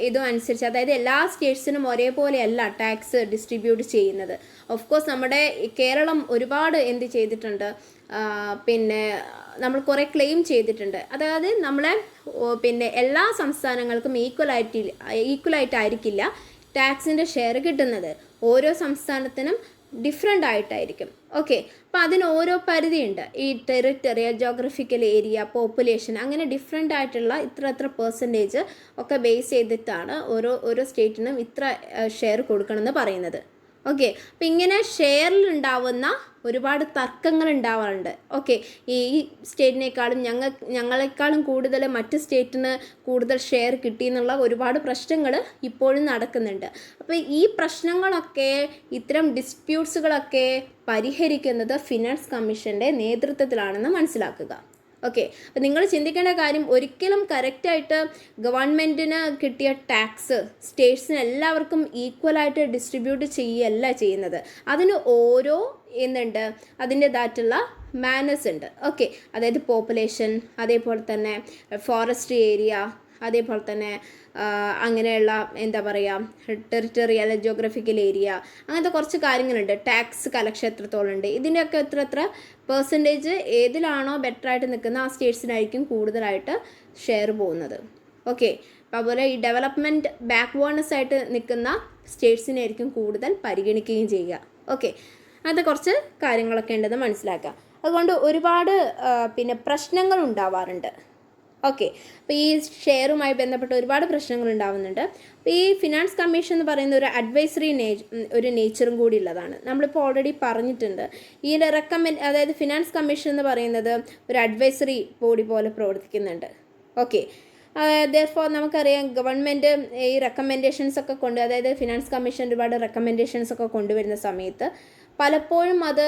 ഇതും അനുസരിച്ച്, അതായത് എല്ലാ സ്റ്റേറ്റ്സിനും ഒരേപോലെയല്ല ടാക്സ് ഡിസ്ട്രിബ്യൂട്ട് ചെയ്യുന്നത്. ഓഫ് കോഴ്സ് നമ്മുടെ കേരളം ഒരുപാട് എന്ത് ചെയ്തിട്ടുണ്ട്, നമ്മൾ കുറേ ക്ലെയിം ചെയ്തിട്ടുണ്ട്. അതായത് നമ്മളെ എല്ലാ സംസ്ഥാനങ്ങൾക്കും ഈക്വലായിട്ടായിരിക്കില്ല ടാക്സിൻ്റെ ഷെയർ കിട്ടുന്നത്. ഓരോ സംസ്ഥാനത്തിനും ഡിഫറെൻ്റ് ആയിട്ടായിരിക്കും. ഓക്കെ, അപ്പോൾ അതിന് ഓരോ പരിധിയുണ്ട്. ഈ ടെറിട്ടറിയൽ, ജോഗ്രഫിക്കൽ ഏരിയ, പോപ്പുലേഷൻ, അങ്ങനെ ഡിഫറെൻ്റ് ആയിട്ടുള്ള ഇത്ര പെർസെൻറ്റേജ് ഒക്കെ ബേസ് ചെയ്തിട്ടാണ് ഓരോ സ്റ്റേറ്റിനും ഇത്ര ഷെയർ കൊടുക്കണമെന്ന് പറയുന്നത്. ഓക്കെ, അപ്പം ഇങ്ങനെ ഷെയറിൽ ഉണ്ടാവുന്ന ഒരുപാട് തർക്കങ്ങൾ ഉണ്ടാവാറുണ്ട്. ഓക്കെ, ഈ സ്റ്റേറ്റിനേക്കാളും ഞങ്ങളെക്കാളും കൂടുതൽ മറ്റ് സ്റ്റേറ്റിന് കൂടുതൽ ഷെയർ കിട്ടിയെന്നുള്ള ഒരുപാട് പ്രശ്നങ്ങൾ ഇപ്പോഴും നടക്കുന്നുണ്ട്. അപ്പോൾ ഈ പ്രശ്നങ്ങളൊക്കെ, ഇത്തരം ഡിസ്പ്യൂട്ട്സുകളൊക്കെ പരിഹരിക്കുന്നത് ഫിനാൻസ് കമ്മീഷൻ്റെ നേതൃത്വത്തിലാണെന്ന് മനസ്സിലാക്കുക. ഓക്കെ, അപ്പോൾ നിങ്ങൾ ചിന്തിക്കേണ്ട കാര്യം, ഒരിക്കലും കറക്റ്റായിട്ട് ഗവൺമെൻറ്റിന് കിട്ടിയ ടാക്സ് സ്റ്റേറ്റ്സിന് എല്ലാവർക്കും ഈക്വലായിട്ട് ഡിസ്ട്രിബ്യൂട്ട് ചെയ്യുകയല്ല ചെയ്യുന്നത്. അതിന് ഓരോ അതിൻ്റെതായിട്ടുള്ള മാനേഴ്സ് ഉണ്ട്. ഓക്കെ, അതായത് പോപ്പുലേഷൻ, അതേപോലെ തന്നെ ഫോറസ്ട്രി ഏരിയ, അതേപോലെ തന്നെ അങ്ങനെയുള്ള ടെറിട്ടറിയൽ, ജോഗ്രഫിക്കൽ ഏരിയ, അങ്ങനത്തെ കുറച്ച് കാര്യങ്ങളുണ്ട്. ടാക്സ് കളക്ഷൻ എത്രത്തോളം ഉണ്ട്, ഇതിൻ്റെയൊക്കെ എത്ര പെർസെൻറ്റേജ് ഏതിലാണോ ബെറ്ററായിട്ട് നിൽക്കുന്ന ആ സ്റ്റേറ്റ്സിനായിരിക്കും കൂടുതലായിട്ട് ഷെയർ പോകുന്നത്. ഓക്കെ, അപ്പോൾ അതുപോലെ ഈ ഡെവലപ്മെൻറ്റ് ബാക്ക്വേർഡ്നെസ് ആയിട്ട് നിൽക്കുന്ന സ്റ്റേറ്റ്സിനായിരിക്കും കൂടുതൽ പരിഗണിക്കുകയും ചെയ്യുക. ഓക്കെ, അങ്ങനത്തെ കുറച്ച് കാര്യങ്ങളൊക്കെ ഉണ്ടെന്ന് മനസ്സിലാക്കുക. അതുകൊണ്ട് ഒരുപാട് പ്രശ്നങ്ങൾ ഉണ്ടാവാറുണ്ട്. ഓക്കെ, അപ്പോൾ ഈ ഷെയറുമായി ബന്ധപ്പെട്ട് ഒരുപാട് പ്രശ്നങ്ങൾ ഉണ്ടാവുന്നുണ്ട്. അപ്പോൾ ഈ ഫിനാൻസ് കമ്മീഷൻ എന്ന് പറയുന്ന ഒരു അഡ്വൈസറി ഒരു നേച്ചറും കൂടി ഉള്ളതാണ്. നമ്മളിപ്പോൾ ഓൾറെഡി പറഞ്ഞിട്ടുണ്ട്. ഈ അതായത് ഫിനാൻസ് കമ്മീഷൻ എന്ന് പറയുന്നത് ഒരു അഡ്വൈസറി ബോഡി പോലെ പ്രവർത്തിക്കുന്നുണ്ട്. ഓക്കെ, therefore നമുക്കറിയാം ഗവൺമെൻറ് ഈ റെക്കമെൻഡേഷൻസ് ഒക്കെ അതായത് ഫിനാൻസ് കമ്മീഷൻ ഒരുപാട് റെക്കമെൻഡേഷൻസ് ഒക്കെ കൊണ്ടുവരുന്ന സമയത്ത് പലപ്പോഴും അത്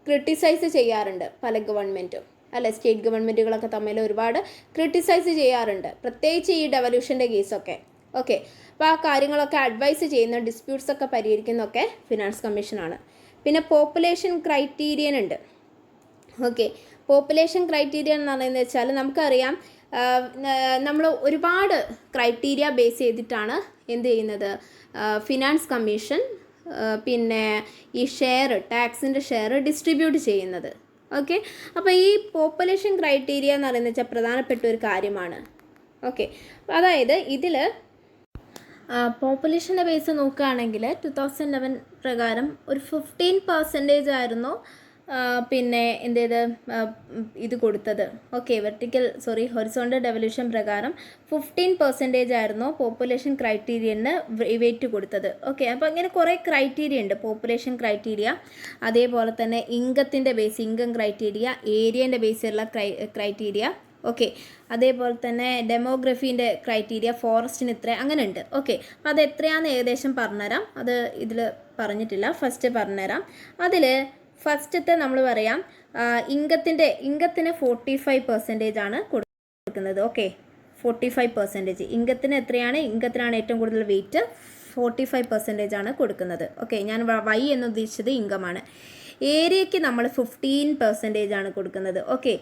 ക്രിട്ടിസൈസ് ചെയ്യാറുണ്ട് പല ഗവൺമെൻറ്റും, അല്ല സ്റ്റേറ്റ് ഗവൺമെൻറ്റുകളൊക്കെ തമ്മിൽ ഒരുപാട് ക്രിട്ടിസൈസ് ചെയ്യാറുണ്ട്, പ്രത്യേകിച്ച് ഈ ഡെവല്യൂഷൻ്റെ കേസൊക്കെ. ഓക്കെ, അപ്പോൾ ആ കാര്യങ്ങളൊക്കെ അഡ്വൈസ് ചെയ്യുന്ന, ഡിസ്പ്യൂട്ട്സ് ഒക്കെ പരിഹരിക്കുന്നതൊക്കെ ഫിനാൻസ് കമ്മീഷനാണ്. പിന്നെ പോപ്പുലേഷൻ ക്രൈറ്റീരിയൻ ഉണ്ട്. ഓക്കെ, പോപ്പുലേഷൻ ക്രൈറ്റീരിയൻ എന്ന് പറയുന്നത് വെച്ചാൽ നമുക്കറിയാം നമ്മൾ ഒരുപാട് ക്രൈറ്റീരിയ ബേസ് ചെയ്തിട്ടാണ് ചെയ്യുന്നത് ഫിനാൻസ് കമ്മീഷൻ ഈ ടാക്സിൻ്റെ ഷെയർ ഡിസ്ട്രിബ്യൂട്ട് ചെയ്യുന്നത്. ഓക്കെ, അപ്പോൾ ഈ പോപ്പുലേഷൻ ക്രൈറ്റീരിയ എന്ന് പറയുന്നത് വെച്ചാൽ പ്രധാനപ്പെട്ട ഒരു കാര്യമാണ്. ഓക്കെ, അതായത് ഇതിൽ പോപ്പുലേഷൻ്റെ ബേസ് നോക്കുകയാണെങ്കിൽ 2011 പ്രകാരം ഒരു 15% ആയിരുന്നു ഇത് കൊടുത്തത്. ഓക്കെ, ഹൊറിസോണ്ടൽ ഡെവല്യൂഷൻ പ്രകാരം 15% ആയിരുന്നു പോപ്പുലേഷൻ ക്രൈറ്റീരിയന് വെയിറ്റ് കൊടുത്തത്. ഓക്കെ, അപ്പോൾ ഇങ്ങനെ കുറേ ക്രൈറ്റീരിയ ഉണ്ട്. പോപ്പുലേഷൻ ക്രൈറ്റീരിയ, അതേപോലെ തന്നെ ഇൻകം ക്രൈറ്റീരിയ, ഏരിയൻ്റെ ബേസിലുള്ള ക്രൈറ്റീരിയ. ഓക്കെ, അതേപോലെ തന്നെ ഡെമോഗ്രഫീൻ്റെ ക്രൈറ്റീരിയ, ഫോറസ്റ്റിന് ഇത്ര, അങ്ങനെ ഉണ്ട്. ഓക്കെ, അപ്പോൾ അത് എത്രയാണെന്ന് ഏകദേശം പറഞ്ഞുതരാം. അത് ഇതിൽ പറഞ്ഞിട്ടില്ല, ഫസ്റ്റ് പറഞ്ഞുതരാം. അതിൽ ഫസ്റ്റത്തെ നമ്മൾ പറയാം ഇൻകത്തിന് 45% ആണ് കൊടുക്കുന്നത്. ഓക്കെ, 45% ഇൻകത്തിന് എത്രയാണ്? ഇൻകത്തിനാണ് ഏറ്റവും കൂടുതൽ വെയിറ്റ്, 45% ആണ് കൊടുക്കുന്നത്. ഓക്കെ, ഞാൻ വൈ എന്ന് ഉദ്ദേശിച്ചത് ഇൻകമാണ്. ഏരിയയ്ക്ക് നമ്മൾ 15% ആണ് കൊടുക്കുന്നത്. ഓക്കെ,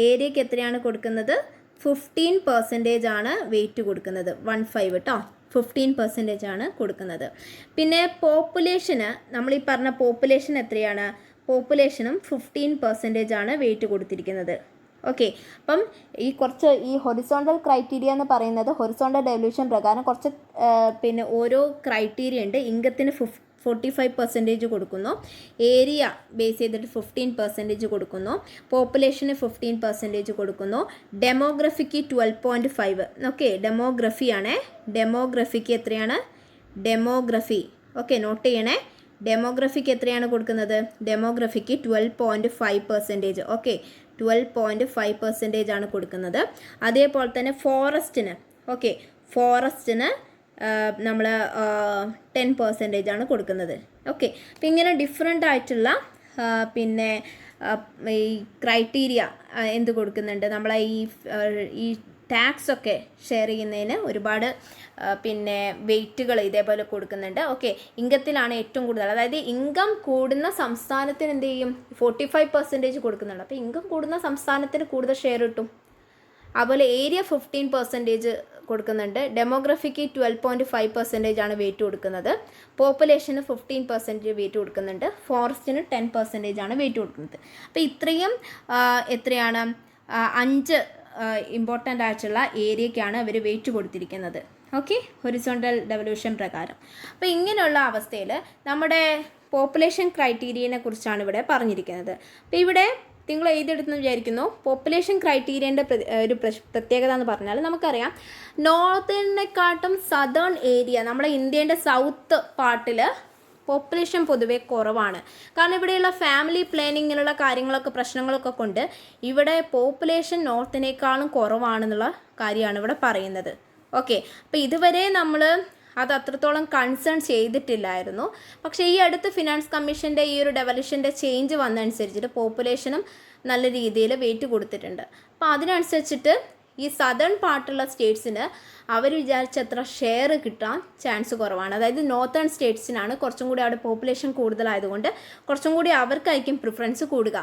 ഏരിയയ്ക്ക് എത്രയാണ് കൊടുക്കുന്നത്? 15% ആണ് വെയിറ്റ് കൊടുക്കുന്നത്. 15 കേട്ടോ, 15% ആണ് കൊടുക്കുന്നത്. പിന്നെ പോപ്പുലേഷന്, നമ്മൾ ഈ പറഞ്ഞ പോപ്പുലേഷൻ എത്രയാണ്? പോപ്പുലേഷനും 15% ആണ് വെയിറ്റ് കൊടുത്തിരിക്കുന്നത്. ഓക്കെ, അപ്പം ഈ ഹൊറിസോണ്ടൽ ക്രൈറ്റീരിയ എന്ന് പറയുന്നത് ഹൊറിസോണ്ടൽ ഡെവല്യൂഷൻ പ്രകാരം കുറച്ച് പിന്നെ ഓരോ ക്രൈറ്റീരിയ ഉണ്ട്. ഇൻകത്തിന് 45% കൊടുക്കുന്നു, ഏരിയ ബേസ് ചെയ്തിട്ട് 15% കൊടുക്കുന്നു, പോപ്പുലേഷന് 15% കൊടുക്കുന്നു, ഡെമോഗ്രഫിക്ക് 12.5. ഓക്കെ, ഡെമോഗ്രഫിയാണേ, ഡെമോഗ്രഫിക്ക് എത്രയാണ്? ഡെമോഗ്രഫി ഓക്കെ നോട്ട് ചെയ്യണേ. ഡെമോഗ്രഫിക്ക് എത്രയാണ് കൊടുക്കുന്നത്? ഡെമോഗ്രഫിക്ക് 12.5%. ഓക്കെ, 12.5% ആണ് കൊടുക്കുന്നത്. അതേപോലെ തന്നെ ഫോറസ്റ്റിന് ഓക്കെ, ഫോറസ്റ്റിന് നമ്മൾ 10% ആണ് കൊടുക്കുന്നത്. ഓക്കെ, അപ്പം ഇങ്ങനെ ഡിഫറെൻ്റ് ആയിട്ടുള്ള പിന്നെ ഈ ക്രൈറ്റീരിയ എന്ത് കൊടുക്കുന്നുണ്ട്? നമ്മളെ ഈ ടാക്സ് ഒക്കെ ഷെയർ ചെയ്യുന്നതിന് ഒരുപാട് പിന്നെ വെയിറ്റുകൾ ഇതേപോലെ കൊടുക്കുന്നുണ്ട്. ഓക്കെ, ഇൻകത്തിലാണ് ഏറ്റവും കൂടുതൽ, അതായത് ഇൻകം കൂടുന്ന സംസ്ഥാനത്തിന് എന്ത് ചെയ്യും? 45% കൊടുക്കുന്നുണ്ട്. അപ്പോൾ ഇൻകം കൂടുന്ന സംസ്ഥാനത്തിന് കൂടുതൽ ഷെയർ കിട്ടും. അതുപോലെ ഏരിയ 15% കൊടുക്കുന്നുണ്ട്, ഡെമോഗ്രഫിക്ക് 12.5% ആണ് വെയിറ്റ് കൊടുക്കുന്നത്, പോപ്പുലേഷന് 15% വെയിറ്റ് കൊടുക്കുന്നുണ്ട്, ഫോറസ്റ്റിന് 10% ആണ് വെയിറ്റ് കൊടുക്കുന്നത്. അപ്പോൾ ഇത്രയും എത്രയാണ്? 5 ഇമ്പോർട്ടൻ്റ് ആയിട്ടുള്ള ഏരിയയ്ക്കാണ് അവർ വെയിറ്റ് കൊടുത്തിരിക്കുന്നത്. ഓക്കെ, ഹൊറിസോണ്ടൽ ഡെവല്യൂഷൻ പ്രകാരം. അപ്പോൾ ഇങ്ങനെയുള്ള അവസ്ഥയിൽ നമ്മുടെ പോപ്പുലേഷൻ ക്രൈറ്റീരിയനെ കുറിച്ചാണ് ഇവിടെ പറഞ്ഞിരിക്കുന്നത്. അപ്പോൾ ഇവിടെ നിങ്ങൾ എഴുതിയെടുത്തെന്ന് വിചാരിക്കുന്നു. പോപ്പുലേഷൻ ക്രൈറ്റീരിയൻ്റെ ഒരു പ്രത്യേകത എന്ന് പറഞ്ഞാൽ നമുക്കറിയാം, നോർത്തേണിനെക്കാട്ടും സദേൺ ഏരിയ, നമ്മുടെ ഇന്ത്യൻ്റെ സൗത്ത് പാർട്ടിൽ പോപ്പുലേഷൻ പൊതുവെ കുറവാണ്. കാരണം ഇവിടെയുള്ള ഫാമിലി പ്ലാനിങ്ങിനുള്ള കാര്യങ്ങളൊക്കെ പ്രശ്നങ്ങളൊക്കെ കൊണ്ട് ഇവിടെ പോപ്പുലേഷൻ നോർത്തിനേക്കാളും കുറവാണെന്നുള്ള കാര്യമാണ് ഇവിടെ പറയുന്നത്. ഓക്കെ, അപ്പോൾ ഇതുവരെ നമ്മൾ അത് അത്രത്തോളം കൺസേൺ ചെയ്തിട്ടില്ലായിരുന്നു. പക്ഷേ ഈ അടുത്ത് ഫിനാൻസ് കമ്മീഷൻ്റെ ഈ ഒരു ഡെവല്യൂഷൻ്റെ ചേഞ്ച് വന്നതനുസരിച്ചിട്ട് പോപ്പുലേഷനും നല്ല രീതിയിൽ വെയിറ്റ് കൊടുത്തിട്ടുണ്ട്. അപ്പോൾ അതിനനുസരിച്ചിട്ട് ഈ സദേൺ പാർട്ടുള്ള സ്റ്റേറ്റ്സിന് അവർ വിചാരിച്ചത്ര ഷെയർ കിട്ടാൻ ചാൻസ് കുറവാണ്. അതായത് നോർത്തേൺ സ്റ്റേറ്റ്സിനാണ് കുറച്ചും കൂടി അവിടെ പോപ്പുലേഷൻ കൂടുതലായതുകൊണ്ട് കുറച്ചും കൂടി അവർക്കായിരിക്കും പ്രിഫറൻസ് കൂടുക.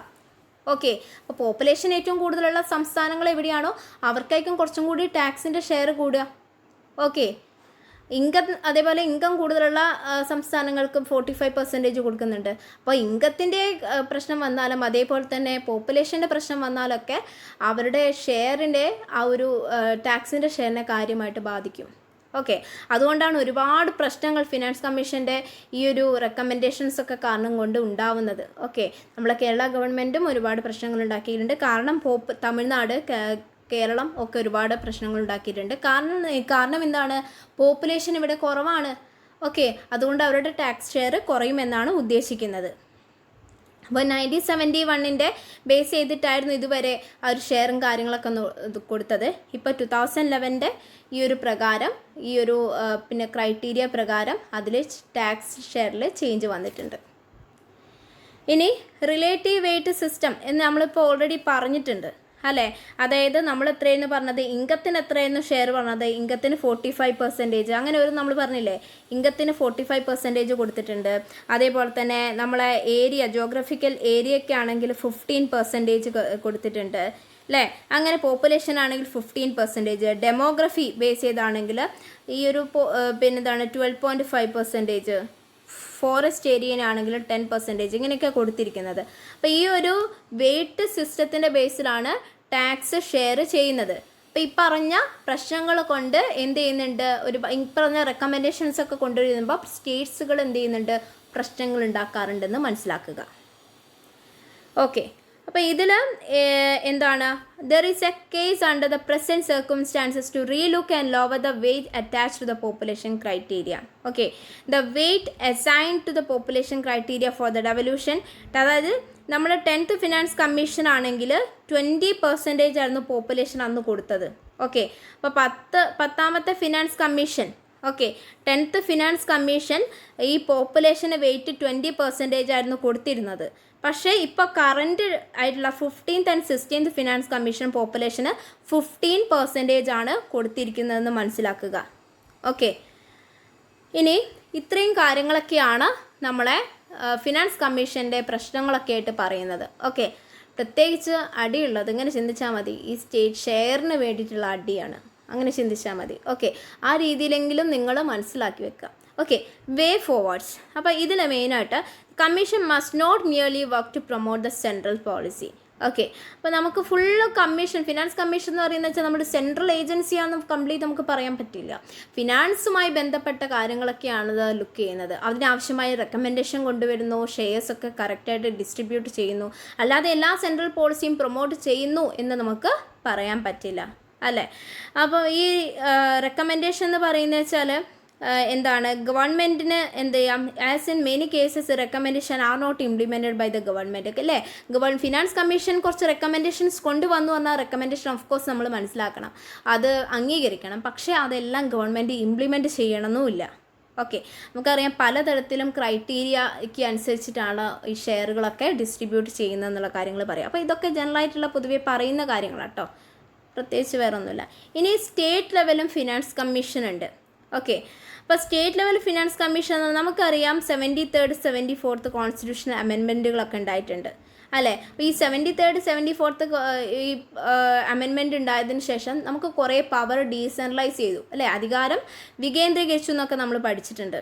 ഓക്കെ, അപ്പോൾ പോപ്പുലേഷൻ ഏറ്റവും കൂടുതലുള്ള സംസ്ഥാനങ്ങൾ എവിടെയാണോ അവർക്കായിരിക്കും കുറച്ചും കൂടി ടാക്സിൻ്റെ ഷെയർ കൂടുക. ഓക്കെ, അതേപോലെ ഇൻകം കൂടുതലുള്ള സംസ്ഥാനങ്ങൾക്ക് 45% കൊടുക്കുന്നുണ്ട്. അപ്പോൾ ഇൻകത്തിൻ്റെ പ്രശ്നം വന്നാലും അതേപോലെ തന്നെ പോപ്പുലേഷൻ്റെ പ്രശ്നം വന്നാലൊക്കെ അവരുടെ ഷെയറിൻ്റെ ആ ഒരു ടാക്സിൻ്റെ ഷെയറിനെ കാര്യമായിട്ട് ബാധിക്കും. ഓക്കെ, അതുകൊണ്ടാണ് ഒരുപാട് പ്രശ്നങ്ങൾ ഫിനാൻസ് കമ്മീഷൻ്റെ ഈ ഒരു റെക്കമെൻഡേഷൻസ് ഒക്കെ കാരണം കൊണ്ട് ഉണ്ടാവുന്നത്. ഓക്കെ, നമ്മളെ കേരള ഗവൺമെൻറ്റും ഒരുപാട് പ്രശ്നങ്ങൾ ഉണ്ടാക്കിയിട്ടുണ്ട്. കാരണം തമിഴ്നാട്, കേരളം ഒക്കെ ഒരുപാട് പ്രശ്നങ്ങൾ ഉണ്ടാക്കിയിട്ടുണ്ട്. കാരണം എന്താണ്? പോപ്പുലേഷൻ ഇവിടെ കുറവാണ്. ഓക്കെ, അതുകൊണ്ട് അവരുടെ ടാക്സ് ഷെയർ കുറയുമെന്നാണ് ഉദ്ദേശിക്കുന്നത്. അപ്പോൾ 1971 ബേസ് ചെയ്തിട്ടായിരുന്നു ഇതുവരെ ആ ഒരു ഷെയറും കാര്യങ്ങളൊക്കെ കൊടുത്തത്. ഇപ്പോൾ 2011 ഈ ഒരു പ്രകാരം ഈ ഒരു പിന്നെ ക്രൈറ്റീരിയ പ്രകാരം അതിൽ ടാക്സ് ഷെയറിൽ ചേഞ്ച് വന്നിട്ടുണ്ട്. ഇനി റിലേറ്റീവ് വെയിറ്റ് സിസ്റ്റം എന്ന് നമ്മളിപ്പോൾ ഓൾറെഡി പറഞ്ഞിട്ടുണ്ട് അല്ലേ? അതായത് നമ്മൾ എത്രയെന്ന് പറഞ്ഞത്, ഇൻകത്തിന് എത്രയെന്ന് ഷെയർ പറഞ്ഞത്, ഇൻകത്തിന് 45%, അങ്ങനെ ഒരു നമ്മൾ പറഞ്ഞില്ലേ, ഇൻകത്തിന് 45% കൊടുത്തിട്ടുണ്ട്. അതേപോലെ തന്നെ നമ്മളെ ഏരിയ, ജോഗ്രഫിക്കൽ ഏരിയയ്ക്ക് ആണെങ്കിൽ 15% കൊടുത്തിട്ടുണ്ട് അല്ലേ? അങ്ങനെ പോപ്പുലേഷൻ ആണെങ്കിൽ 15%, ഡെമോഗ്രഫി ബേസ് ചെയ്താണെങ്കിൽ ഈ ഒരു പിന്നെന്താണ് 12.5%, ഫോറസ്റ്റ് ഏരിയനാണെങ്കിൽ 10%, ഇങ്ങനെയൊക്കെ കൊടുത്തിരിക്കുന്നത്. അപ്പോൾ ഈ ഒരു വെയിറ്റ് സിസ്റ്റത്തിൻ്റെ ബേസിലാണ് ടാക്സ് ഷെയർ ചെയ്യുന്നത്. അപ്പോൾ ഈ പറഞ്ഞ പ്രശ്നങ്ങൾ കൊണ്ട് എന്ത് ചെയ്യുന്നുണ്ട്, ഈ പറഞ്ഞ റെക്കമെൻഡേഷൻസ് ഒക്കെ കൊണ്ടുവരുമ്പോൾ സ്റ്റേറ്റ്സുകൾ എന്ത് ചെയ്യുന്നുണ്ട്, പ്രശ്നങ്ങൾ ഉണ്ടാക്കാറുണ്ടെന്ന് മനസ്സിലാക്കുക. ഓക്കെ, അപ്പോൾ ഇതിൽ എന്താണ്, there is a case under the present circumstances to relook and lower the weight attach to the population criteria. Okay, the weight assign to the population criteria for the devolution, അതായത് നമ്മൾ 10th finance commission ആണെങ്കിൽ 20% ആയിരുന്നു population അന്ന് കൊടുത്തത്. Okay, അപ്പോൾ പത്താമത്തെ finance commission, okay 10th finance commission ഈ population wait 20% ആയിരുന്നു കൊടുത്തിരുന്നത്. പക്ഷേ ഇപ്പോൾ കറൻറ്റ് ആയിട്ടുള്ള 15th and 16th finance commission population 15% ആണ് കൊടുത്തിരിക്കുന്നതെന്ന് മനസ്സിലാക്കുക. ഓക്കെ, ഇനി ഇത്രയും കാര്യങ്ങളൊക്കെയാണ് നമ്മളെ ഫിനാൻസ് കമ്മീഷൻ്റെ പ്രശ്നങ്ങളൊക്കെ ആയിട്ട് പറയുന്നത്. ഓക്കെ, പ്രത്യേകിച്ച് അടിയുള്ളത് ഇങ്ങനെ ചിന്തിച്ചാൽ മതി, ഈ സ്റ്റേറ്റ് ഷെയറിന് വേണ്ടിയിട്ടുള്ള അടിയാണ്, അങ്ങനെ ചിന്തിച്ചാൽ മതി. ഓക്കെ, ആ രീതിയിലെങ്കിലും നിങ്ങൾ മനസ്സിലാക്കി വെക്കുക. Okay, way forwards. അപ്പോൾ ഇതിൽ മെയിനായിട്ട് commission must not merely work to promote the central policy. Okay, അപ്പോൾ നമുക്ക് ഫുള്ള് കമ്മീഷൻ, ഫിനാൻസ് കമ്മീഷൻ എന്ന് പറയുന്നത് വെച്ചാൽ നമ്മുടെ സെൻട്രൽ ഏജൻസിയാണെന്ന് കംപ്ലീറ്റ് നമുക്ക് പറയാൻ പറ്റില്ല. ഫിനാൻസുമായി ബന്ധപ്പെട്ട കാര്യങ്ങളൊക്കെയാണ് ഇത് ലുക്ക് ചെയ്യുന്നത്. അതിനാവശ്യമായ റെക്കമെൻഡേഷൻ കൊണ്ടുവരുന്നു, ഷെയർസൊക്കെ കറക്റ്റായിട്ട് ഡിസ്ട്രിബ്യൂട്ട് ചെയ്യുന്നു. അല്ലാതെ എല്ലാ സെൻട്രൽ പോളിസിയും പ്രൊമോട്ട് ചെയ്യുന്നു എന്ന് നമുക്ക് പറയാൻ പറ്റില്ല, അല്ലേ? അപ്പോൾ ഈ റെക്കമെൻഡേഷൻ എന്ന് പറയുന്നത് വെച്ചാൽ എന്താണ്, ഗവൺമെൻറ്റിന് എന്ത് ചെയ്യാം, as in many cases recommendation are not implemented by the government, അല്ലേ? ഫിനാൻസ് കമ്മീഷൻ കുറച്ച് റെക്കമെൻഡേഷൻസ് കൊണ്ടുവന്നു വന്ന റെക്കമെൻഡേഷൻ ഓഫ് കോഴ്സ് നമ്മൾ മനസ്സിലാക്കണം, അത് അംഗീകരിക്കണം. പക്ഷേ അതെല്ലാം ഗവൺമെൻറ് ഇംപ്ലിമെൻറ്റ് ചെയ്യണമെന്നുമില്ല. ഓക്കെ, നമുക്കറിയാം പലതരത്തിലും ക്രൈറ്റീരിയയ്ക്ക് അനുസരിച്ചിട്ടാണ് ഈ ഷെയറുകളൊക്കെ ഡിസ്ട്രിബ്യൂട്ട് ചെയ്യുന്നത് എന്നുള്ള കാര്യങ്ങൾ പറയാം. അപ്പോൾ ഇതൊക്കെ ജനറലായിട്ടുള്ള പൊതുവെ പറയുന്ന കാര്യങ്ങളാണ് കേട്ടോ, പ്രത്യേകിച്ച് വേറെ ഒന്നുമില്ല. ഇനി സ്റ്റേറ്റ് ലെവലും ഫിനാൻസ് കമ്മീഷൻ ഉണ്ട്. ഓക്കെ, അപ്പോൾ സ്റ്റേറ്റ് ലെവൽ ഫിനാൻസ് കമ്മീഷൻ നമുക്കറിയാം 73rd 74th കോൺസ്റ്റിറ്റ്യൂഷണൽ അമെൻമെൻറ്റുകളൊക്കെ ഉണ്ടായിട്ടുണ്ട്, അല്ലേ? അപ്പോൾ ഈ 73rd 74th ഈ അമെൻമെൻറ്റ് ഉണ്ടായതിന് ശേഷം നമുക്ക് കുറേ പവർ ഡീസെൻട്രലൈസ് ചെയ്തു, അല്ലേ? അധികാരം വികേന്ദ്രീകരിച്ചു എന്നൊക്കെ നമ്മൾ പഠിച്ചിട്ടുണ്ട്.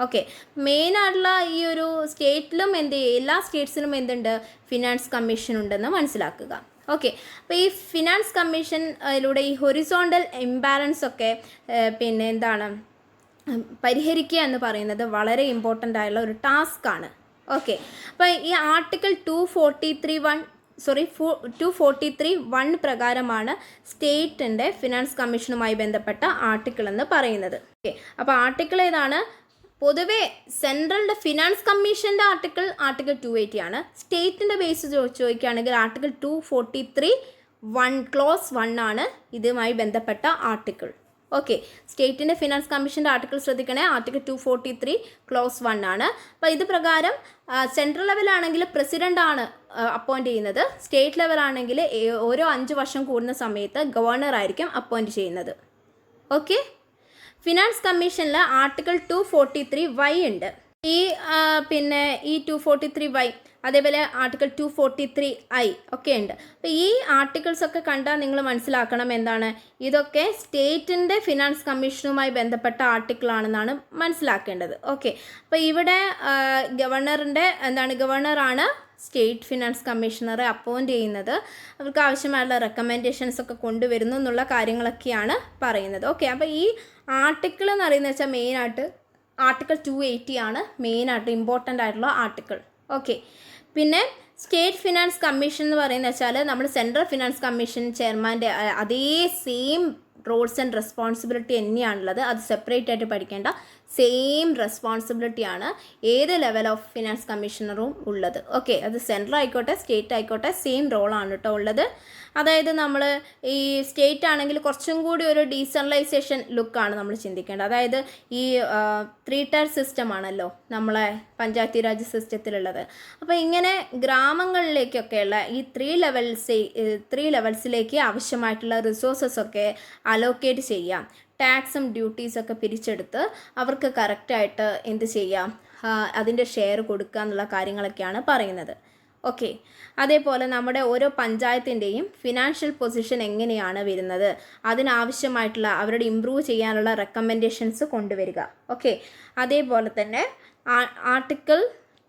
ഓക്കെ, മെയിനായിട്ടുള്ള ഈ ഒരു സ്റ്റേറ്റിലും എല്ലാ സ്റ്റേറ്റ്സിലും എന്തുണ്ട്, ഫിനാൻസ് കമ്മീഷൻ ഉണ്ടെന്ന് മനസ്സിലാക്കുക. ഓക്കെ, അപ്പോൾ ഈ ഫിനാൻസ് കമ്മീഷനിലൂടെ ഈ ഹൊറിസോണ്ടൽ ഇംബാലൻസ് ഒക്കെ പിന്നെ എന്താണ് പരിഹരിക്കുക എന്ന് പറയുന്നത് വളരെ ഇമ്പോർട്ടൻ്റ് ആയുള്ള ഒരു ടാസ്ക്കാണ്. ഓക്കെ, അപ്പോൾ ഈ ആർട്ടിക്കിൾ 243(1) പ്രകാരമാണ് സ്റ്റേറ്റിൻ്റെ ഫിനാൻസ് കമ്മീഷനുമായി ബന്ധപ്പെട്ട ആർട്ടിക്കിൾ എന്ന് പറയുന്നത്. ഓക്കെ, അപ്പോൾ ആർട്ടിക്കിൾ ഏതാണ്? പൊതുവേ സെൻട്രലിൻ്റെ ഫിനാൻസ് കമ്മീഷൻ്റെ ആർട്ടിക്കിൾ 280 ആണ്. സ്റ്റേറ്റിൻ്റെ ബേസ് ചോദിക്കുകയാണെങ്കിൽ ആർട്ടിക്കിൾ 243(1) ക്ലോസ് 1 ആണ് ഇതുമായി ബന്ധപ്പെട്ട ആർട്ടിക്കിൾ. ഓക്കെ, സ്റ്റേറ്റിൻ്റെ ഫിനാൻസ് കമ്മീഷൻ്റെ ആർട്ടിക്കിൾ ശ്രദ്ധിക്കണേ, ആർട്ടിക്കിൾ 243 ക്ലോസ് 1 ആണ്. അപ്പോൾ ഇത് പ്രകാരം സെൻട്രൽ ലെവലാണെങ്കിൽ പ്രസിഡൻ്റ് ആണ് അപ്പോയിൻറ്റ് ചെയ്യുന്നത്. സ്റ്റേറ്റ് ലെവലാണെങ്കിൽ ഓരോ 5 വർഷം കൂടുന്ന സമയത്ത് ഗവർണർ ആയിരിക്കും അപ്പോയിൻറ്റ് ചെയ്യുന്നത്. ഓക്കെ, ഫിനാൻസ് കമ്മീഷനിൽ ആർട്ടിക്കിൾ 243(y) ഉണ്ട്. പിന്നെ ഈ 243(y) അതേപോലെ ആർട്ടിക്കിൾ 243(i) ഒക്കെ ഉണ്ട്. അപ്പോൾ ഈ ആർട്ടിക്കിൾസ് ഒക്കെ കണ്ടാൽ നിങ്ങൾ മനസ്സിലാക്കണം എന്താണ്, ഇതൊക്കെ സ്റ്റേറ്റിൻ്റെ ഫിനാൻസ് കമ്മീഷനുമായി ബന്ധപ്പെട്ട ആർട്ടിക്കിളാണെന്നാണ് മനസ്സിലാക്കേണ്ടത്. ഓക്കെ, അപ്പോൾ ഇവിടെ ഗവർണറാണ് സ്റ്റേറ്റ് ഫിനാൻസ് കമ്മീഷണറെ അപ്പോയിൻറ്റ് ചെയ്യുന്നത്. അവർക്ക് ആവശ്യമായുള്ള റെക്കമെൻഡേഷൻസ് ഒക്കെ കൊണ്ടുവരുന്നു എന്നുള്ള കാര്യങ്ങളൊക്കെയാണ് പറയുന്നത്. ഓക്കെ, അപ്പോൾ ഈ ആർട്ടിക്കിൾ എന്ന് പറയുന്നത് വെച്ചാൽ മെയിനായിട്ട് ആർട്ടിക്കിൾ 280 ആണ് മെയിനായിട്ട് ഇമ്പോർട്ടൻ്റ് ആയിട്ടുള്ള ആർട്ടിക്കിൾ. ഓക്കെ, പിന്നെ സ്റ്റേറ്റ് ഫിനാൻസ് കമ്മീഷൻ എന്ന് പറയുന്നത് വെച്ചാൽ നമ്മൾ സെൻട്രൽ ഫിനാൻസ് കമ്മീഷൻ ചെയർമാൻ്റെ അതേ സെയിം റോൾസ് ആൻഡ് റെസ്പോൺസിബിലിറ്റി തന്നെയാണുള്ളത്. അത് സെപ്പറേറ്റ് ആയിട്ട് പഠിക്കേണ്ട സെയിം റെസ്പോൺസിബിലിറ്റിയാണ് ഏത് ലെവൽ ഓഫ് ഫിനാൻസ് കമ്മീഷണറും ഉള്ളത്. ഓക്കെ, അത് സെൻട്രൽ ആയിക്കോട്ടെ സ്റ്റേറ്റ് ആയിക്കോട്ടെ സെയിം റോളാണ് കേട്ടോ ഉള്ളത്. അതായത് നമ്മൾ ഈ സ്റ്റേറ്റ് ആണെങ്കിൽ കുറച്ചും കൂടി ഒരു ഡീസെൻട്രലൈസേഷൻ ലുക്കാണ് നമ്മൾ ചിന്തിക്കേണ്ടത്. അതായത് ഈ 3 ടയർ സിസ്റ്റം ആണല്ലോ നമ്മളെ പഞ്ചായത്തി രാജ് സിസ്റ്റത്തിലുള്ളത്. അപ്പോൾ ഇങ്ങനെ ഗ്രാമങ്ങളിലേക്കൊക്കെയുള്ള ഈ 3 ലെവൽസിലേക്ക് ആവശ്യമായിട്ടുള്ള റിസോഴ്സസ് ഒക്കെ അലോക്കേറ്റ് ചെയ്യാം. ടാക്സും ഡ്യൂട്ടീസൊക്കെ പിരിച്ചെടുത്ത് അവർക്ക് കറക്റ്റായിട്ട് എന്ത് ചെയ്യാം, അതിൻ്റെ ഷെയർ കൊടുക്കുക എന്നുള്ള കാര്യങ്ങളൊക്കെയാണ് പറയുന്നത്. ഓക്കെ, അതേപോലെ നമ്മുടെ ഓരോ പഞ്ചായത്തിൻ്റെയും ഫിനാൻഷ്യൽ പൊസിഷൻ എങ്ങനെയാണ് വരുന്നത്, അതിനാവശ്യമായിട്ടുള്ള അവരുടെ ഇമ്പ്രൂവ് ചെയ്യാനുള്ള റെക്കമെൻഡേഷൻസ് കൊണ്ടുവരിക. ഓക്കെ, അതേപോലെ തന്നെ ആർട്ടിക്കിൾ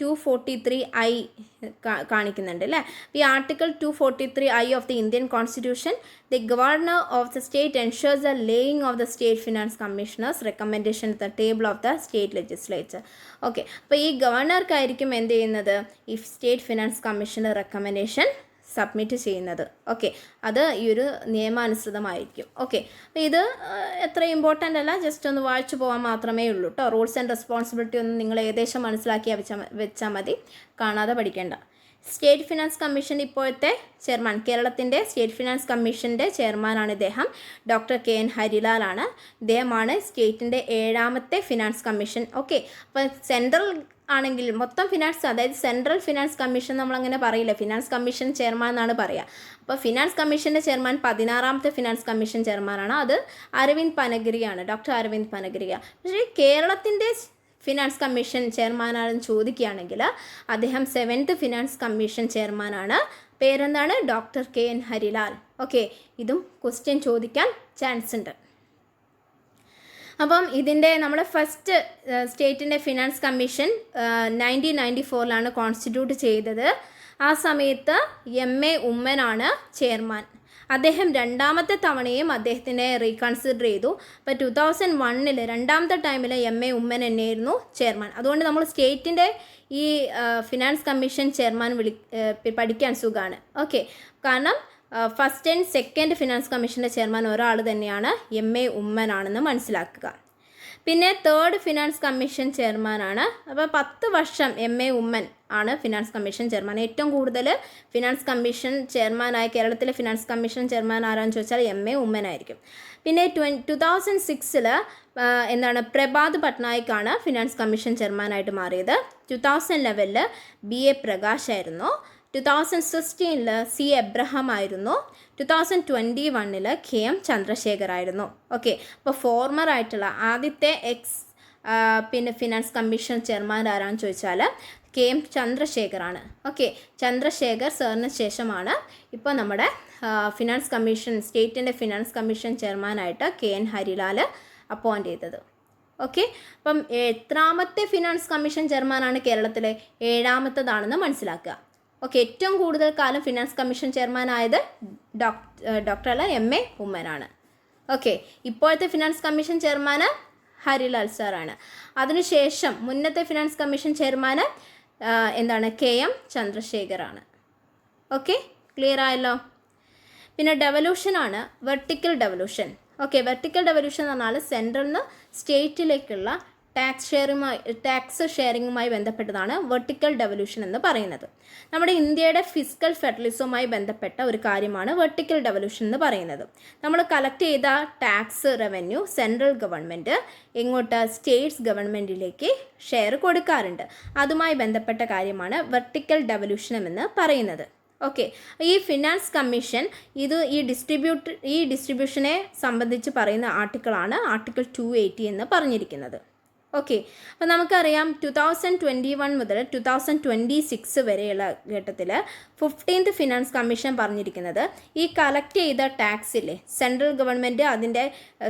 243(i) കാണിക്കുന്നുണ്ട് അല്ലേ. ഈ article 243(i) of the Indian constitution, the governor of the state എൻഷുർസ് the laying of the state finance commissioners recommendation the table of the state legislature. Okay, അപ്പോൾ ഈ ഗവർണർക്കായിരിക്കും എന്ത് ചെയ്യുന്നത്, ഈ സ്റ്റേറ്റ് ഫിനാൻസ് കമ്മീഷൻ്റെ റെക്കമെൻഡേഷൻ സബ്മിറ്റ് ചെയ്യുന്നത്. ഓക്കെ, അത് ഈ ഒരു നിയമാനുസൃതമായിരിക്കും. ഓക്കെ, അപ്പോൾ ഇത് എത്ര ഇമ്പോർട്ടൻ്റ് അല്ല, ജസ്റ്റ് ഒന്ന് വായിച്ചു പോകാൻ മാത്രമേ ഉള്ളൂ കേട്ടോ. റൂൾസ് ആൻഡ് റെസ്പോൺസിബിലിറ്റി ഒന്ന് നിങ്ങൾ ഏകദേശം മനസ്സിലാക്കിയാൽ വെച്ചാൽ മതി, കാണാതെ പഠിക്കേണ്ട. സ്റ്റേറ്റ് ഫിനാൻസ് കമ്മീഷൻ ഇപ്പോഴത്തെ ചെയർമാൻ, കേരളത്തിൻ്റെ സ്റ്റേറ്റ് ഫിനാൻസ് കമ്മീഷൻ്റെ ചെയർമാനാണ് ഇദ്ദേഹം, ഡോക്ടർ KN ഹരിലാലാണ്. ഇദ്ദേഹമാണ് സ്റ്റേറ്റിൻ്റെ 7ാമത്തെ ഫിനാൻസ് കമ്മീഷൻ. ഓക്കെ, അപ്പോൾ സെൻട്രൽ ആണെങ്കിൽ മൊത്തം ഫിനാൻസ്, അതായത് സെൻട്രൽ ഫിനാൻസ് കമ്മീഷൻ നമ്മളങ്ങനെ പറയില്ല, ഫിനാൻസ് കമ്മീഷൻ ചെയർമാൻ എന്നാണ് പറയുക. അപ്പോൾ ഫിനാൻസ് കമ്മീഷൻ്റെ ചെയർമാൻ 16ാമത്തെ ഫിനാൻസ് കമ്മീഷൻ ചെയർമാനാണ്. അത് അരവിന്ദ് പനഗിരിയാണ്, ഡോക്ടർ അരവിന്ദ് പനഗിരിയ. പക്ഷേ കേരളത്തിൻ്റെ ഫിനാൻസ് കമ്മീഷൻ ചെയർമാനാണെന്ന് ചോദിക്കുകയാണെങ്കിൽ അദ്ദേഹം 7th ഫിനാൻസ് കമ്മീഷൻ ചെയർമാനാണ്. പേരെന്താണ്? Doctor KN Harilal. ഓക്കെ, ഇതും ക്വസ്റ്റ്യൻ ചോദിക്കാൻ ചാൻസ് ഉണ്ട്. അപ്പം ഇതിൻ്റെ നമ്മൾ ഫസ്റ്റ് സ്റ്റേറ്റിൻ്റെ ഫിനാൻസ് കമ്മീഷൻ 1994 കോൺസ്റ്റിറ്റ്യൂട്ട് ചെയ്തത്. ആ സമയത്ത് എം.എ. ഉമ്മനാണ് ചെയർമാൻ. അദ്ദേഹം രണ്ടാമത്തെ തവണയും അദ്ദേഹത്തിനെ റീകൺസിഡർ ചെയ്തു. അപ്പോൾ 2001 രണ്ടാമത്തെ ടൈമിൽ എം.എ. ഉമ്മൻ തന്നെയായിരുന്നു ചെയർമാൻ. അതുകൊണ്ട് നമ്മൾ സ്റ്റേറ്റിൻ്റെ ഈ ഫിനാൻസ് കമ്മീഷൻ ചെയർമാൻ പഠിക്കാൻ സുഖമാണ്. ഓക്കെ, കാരണം ഫസ്റ്റ് ആൻഡ് സെക്കൻഡ് ഫിനാൻസ് കമ്മീഷൻ്റെ ചെയർമാൻ ഒരാൾ തന്നെയാണ്, എം.എ. ഉമ്മനാണെന്ന് മനസ്സിലാക്കുക. പിന്നെ തേർഡ് ഫിനാൻസ് കമ്മീഷൻ ചെയർമാനാണ്. അപ്പോൾ 10 വർഷം എം.എ. ഉമ്മൻ ആണ് ഫിനാൻസ് കമ്മീഷൻ ചെയർമാൻ. ഏറ്റവും കൂടുതൽ ഫിനാൻസ് കമ്മീഷൻ ചെയർമാനായ കേരളത്തിലെ ഫിനാൻസ് കമ്മീഷൻ ചെയർമാൻ ആരാന്ന് ചോദിച്ചാൽ എം.എ. ഉമ്മനായിരിക്കും. പിന്നെ 2006 പ്രഭാത് പട്നായിക്കാണ് ഫിനാൻസ് കമ്മീഷൻ ചെയർമാനായിട്ട് മാറിയത്. 2011 B.A. പ്രകാശ് ആയിരുന്നു. 2016 C. എബ്രഹാം ആയിരുന്നു. 2021 K.M. ചന്ദ്രശേഖർ ആയിരുന്നു. ഓക്കെ, അപ്പോൾ ഫോർമർ ആയിട്ടുള്ള ആദ്യത്തെ പിന്നെ ഫിനാൻസ് കമ്മീഷൻ ചെയർമാൻ ആരാണെന്ന് ചോദിച്ചാൽ K.M. ചന്ദ്രശേഖറാണ്. ഓക്കെ, ചന്ദ്രശേഖർ സാറിന് ശേഷമാണ് ഇപ്പോൾ നമ്മുടെ ഫിനാൻസ് കമ്മീഷൻ സ്റ്റേറ്റിൻ്റെ ഫിനാൻസ് കമ്മീഷൻ ചെയർമാനായിട്ട് K.N. ഹരിലാൽ അപ്പോയിൻ്റ് ചെയ്തത്. ഓക്കെ, അപ്പം എത്രാമത്തെ ഫിനാൻസ് കമ്മീഷൻ ചെയർമാനാണ് കേരളത്തിലെ? 7ാമത്തേതാണെന്ന് മനസ്സിലാക്കുക. ഓക്കെ, ഏറ്റവും കൂടുതൽ കാലം ഫിനാൻസ് കമ്മീഷൻ ചെയർമാനായത് ഡോക്ടർ എം.എ. ഉമ്മനാണ്. ഓക്കെ, ഇപ്പോഴത്തെ ഫിനാൻസ് കമ്മീഷൻ ചെയർമാൻ ഹരിലാൽ സാറാണ്. അതിനുശേഷം മുന്നത്തെ ഫിനാൻസ് കമ്മീഷൻ ചെയർമാൻ K.M. ചന്ദ്രശേഖറാണ്. ഓക്കെ, ക്ലിയർ ആയല്ലോ. പിന്നെ ഡെവല്യൂഷനാണ് vertical devolution. Okay, vertical devolution എന്ന് പറഞ്ഞാൽ സെൻട്രലിൽ നിന്ന് സ്റ്റേറ്റിലേക്കുള്ള ടാക്സ് ഷെയറിങ്ങുമായി ബന്ധപ്പെട്ടതാണ് വെർട്ടിക്കൽ ഡെവല്യൂഷൻ എന്ന് പറയുന്നത്. നമ്മുടെ ഇന്ത്യയുടെ ഫിസ്ക്കൽ ഫെഡറലിസവുമായി ബന്ധപ്പെട്ട ഒരു കാര്യമാണ് വെർട്ടിക്കൽ ഡെവല്യൂഷൻ എന്ന് പറയുന്നത്. നമ്മൾ കളക്ട് ചെയ്ത ടാക്സ് റവന്യൂ സെൻട്രൽ ഗവൺമെൻറ് ഇങ്ങോട്ട് സ്റ്റേറ്റ്സ് ഗവൺമെൻറ്റിലേക്ക് ഷെയർ കൊടുക്കാറുണ്ട്. അതുമായി ബന്ധപ്പെട്ട കാര്യമാണ് വെർട്ടിക്കൽ ഡെവല്യൂഷൻ എന്ന് പറയുന്നത്. ഓക്കെ, ഈ ഫിനാൻസ് കമ്മീഷൻ ഈ ഡിസ്ട്രിബ്യൂഷനെ സംബന്ധിച്ച് പറയുന്ന ആർട്ടിക്കിളാണ് ആർട്ടിക്കിൾ 280 എന്ന് പറഞ്ഞിരിക്കുന്നത്. ഓക്കെ, അപ്പോൾ നമുക്കറിയാം 2021 മുതൽ 2026 വരെയുള്ള ഘട്ടത്തിൽ 15th ഫിനാൻസ് കമ്മീഷൻ പറഞ്ഞിരിക്കുന്നത് ഈ കളക്ട് ചെയ്ത ടാക്സിലെ സെൻട്രൽ ഗവൺമെൻറ് അതിൻ്റെ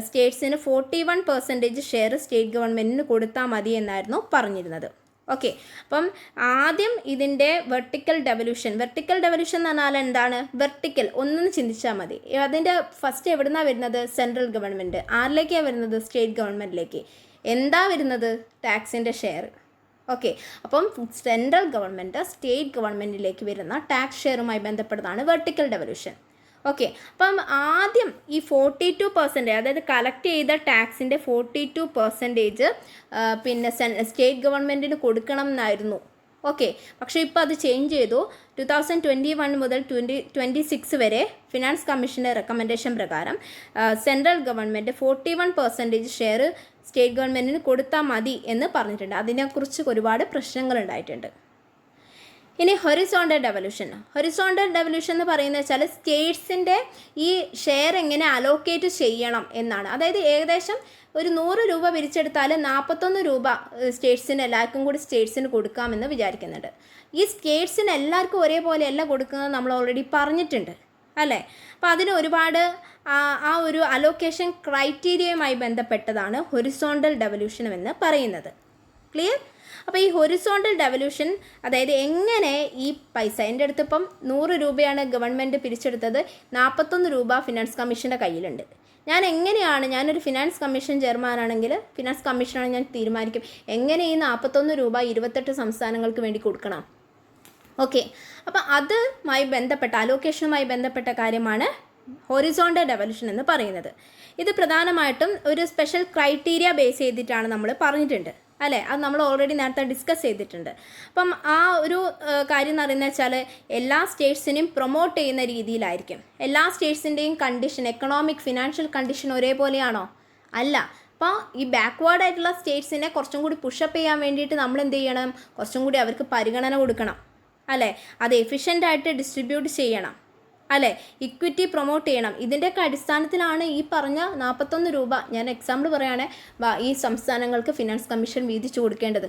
സ്റ്റേറ്റ്സിന് 41% ഷെയർ സ്റ്റേറ്റ് ഗവൺമെൻറ്റിന് കൊടുത്താൽ മതി എന്നായിരുന്നു പറഞ്ഞിരുന്നത്. ഓക്കെ, അപ്പം ആദ്യം ഇതിൻ്റെ വെർട്ടിക്കൽ ഡെവല്യൂഷൻ എന്ന് പറഞ്ഞാൽ എന്താണ്? വെർട്ടിക്കൽ ഒന്നും ചിന്തിച്ചാൽ മതി. അതിൻ്റെ ഫസ്റ്റ് എവിടുന്നാണ് വരുന്നത്? Central government. ആരിലേക്കാണ് വരുന്നത്? സ്റ്റേറ്റ് ഗവൺമെൻറ്റിലേക്ക്. എന്താ വരുന്നത്? ടാക്സിൻ്റെ ഷെയർ. ഓക്കെ, അപ്പം സെൻട്രൽ ഗവൺമെൻറ് സ്റ്റേറ്റ് ഗവൺമെൻറ്റിലേക്ക് വരുന്ന ടാക്സ് ഷെയറുമായി ബന്ധപ്പെട്ടതാണ് വെർട്ടിക്കൽ ഡെവല്യൂഷൻ. ഓക്കെ, അപ്പം ആദ്യം ഈ 42%, അതായത് കളക്ട് ചെയ്ത ടാക്സിൻ്റെ 42% പിന്നെ സ്റ്റേറ്റ് ഗവൺമെൻറ്റിന് കൊടുക്കണം എന്നായിരുന്നു. ഓക്കെ, പക്ഷേ ഇപ്പോൾ അത് ചേഞ്ച് ചെയ്തു. 2021 മുതൽ 2026 വരെ ഫിനാൻസ് കമ്മീഷൻ്റെ റെക്കമെൻഡേഷൻ പ്രകാരം സെൻട്രൽ ഗവൺമെൻറ് 41% ഷെയർ സ്റ്റേറ്റ് ഗവൺമെൻറ്റിന് കൊടുത്താൽ മതി എന്ന് പറഞ്ഞിട്ടുണ്ട്. അതിനെക്കുറിച്ച് ഒരുപാട് പ്രശ്നങ്ങൾ ഉണ്ടായിട്ടുണ്ട്. ഇനി ഹൊറിസോണ്ടൽ ഡെവല്യൂഷൻ എന്ന് പറയുന്നത് വെച്ചാൽ സ്റ്റേറ്റ്സിൻ്റെ ഈ ഷെയർ എങ്ങനെ അലോക്കേറ്റ് ചെയ്യണം എന്നാണ്. അതായത് ഏകദേശം ഒരു 100 രൂപ പിരിച്ചെടുത്താൽ 41 രൂപ എല്ലാവർക്കും കൂടി സ്റ്റേറ്റ്സിന് കൊടുക്കാമെന്ന് വിചാരിക്കുന്നുണ്ട്. ഈ സ്റ്റേറ്റ്സിന് എല്ലാവർക്കും ഒരേപോലെയല്ല കൊടുക്കുന്നത് നമ്മൾ ഓൾറെഡി പറഞ്ഞിട്ടുണ്ട് അല്ലേ. അപ്പോൾ അതിന് ഒരുപാട് ആ ഒരു അലോക്കേഷൻ ക്രൈറ്റീരിയയുമായി ബന്ധപ്പെട്ടതാണ് ഹൊറിസോണ്ടൽ ഡെവല്യൂഷൻ എന്ന് പറയുന്നത്. ക്ലിയർ? അപ്പോൾ ഈ ഹൊറിസോണ്ടൽ ഡെവല്യൂഷൻ, അതായത് എങ്ങനെ ഈ പൈസ, എൻ്റെ അടുത്ത് ഇപ്പം 100 രൂപയാണ് ഗവൺമെൻറ് പിരിച്ചെടുത്തത്, 41 രൂപ ഫിനാൻസ് കമ്മീഷൻ്റെ കയ്യിലുണ്ട്. ഞാനൊരു ഫിനാൻസ് കമ്മീഷൻ ചെയർമാനാണെങ്കിൽ ഫിനാൻസ് കമ്മീഷനാണ് ഞാൻ തീരുമാനിക്കും എങ്ങനെ ഈ 41 രൂപ 28 സംസ്ഥാനങ്ങൾക്ക് വേണ്ടി കൊടുക്കണം. ഓക്കെ, അപ്പോൾ അതുമായി ബന്ധപ്പെട്ട അലോക്കേഷനുമായി ബന്ധപ്പെട്ട കാര്യമാണ് ഹൊറിസോണ്ടൽ ഡെവല്യൂഷൻ എന്ന് പറയുന്നത്. ഇത് പ്രധാനമായിട്ടും ഒരു സ്പെഷ്യൽ ക്രൈറ്റീരിയ ബേസ് ചെയ്തിട്ടാണ് നമ്മൾ പറഞ്ഞിട്ടുണ്ട് അല്ലേ. അത് നമ്മൾ ഓൾറെഡി നേരത്തെ ഡിസ്കസ് ചെയ്തിട്ടുണ്ട്. അപ്പം ആ ഒരു കാര്യം എന്ന് പറയുന്നത് വെച്ചാൽ എല്ലാ സ്റ്റേറ്റ്സിനെയും പ്രൊമോട്ട് ചെയ്യുന്ന രീതിയിലായിരിക്കും. എല്ലാ സ്റ്റേറ്റ്സിൻ്റെയും കണ്ടീഷൻ, എക്കണോമിക് ഫിനാൻഷ്യൽ കണ്ടീഷൻ ഒരേപോലെയാണോ? അല്ല. അപ്പോൾ ഈ ബാക്ക്വേർഡ് ആയിട്ടുള്ള സ്റ്റേറ്റ്സിനെ കുറച്ചും കൂടി പുഷപ്പ് ചെയ്യാൻ വേണ്ടിയിട്ട് നമ്മൾ എന്ത് ചെയ്യണം? കുറച്ചും കൂടി അവർക്ക് പരിഗണന കൊടുക്കണം അല്ലേ. അത് എഫിഷ്യൻ്റായിട്ട് ഡിസ്ട്രിബ്യൂട്ട് ചെയ്യണം അല്ലേ. ഇക്വിറ്റി പ്രൊമോട്ട് ചെയ്യണം. ഇതിൻ്റെയൊക്കെ അടിസ്ഥാനത്തിലാണ് ഈ പറഞ്ഞ 41 രൂപ, ഞാൻ എക്സാമ്പിൾ പറയുകയാണെങ്കിൽ ഈ സംസ്ഥാനങ്ങൾക്ക് ഫിനാൻസ് കമ്മീഷൻ വീതിച്ചു കൊടുക്കേണ്ടത്.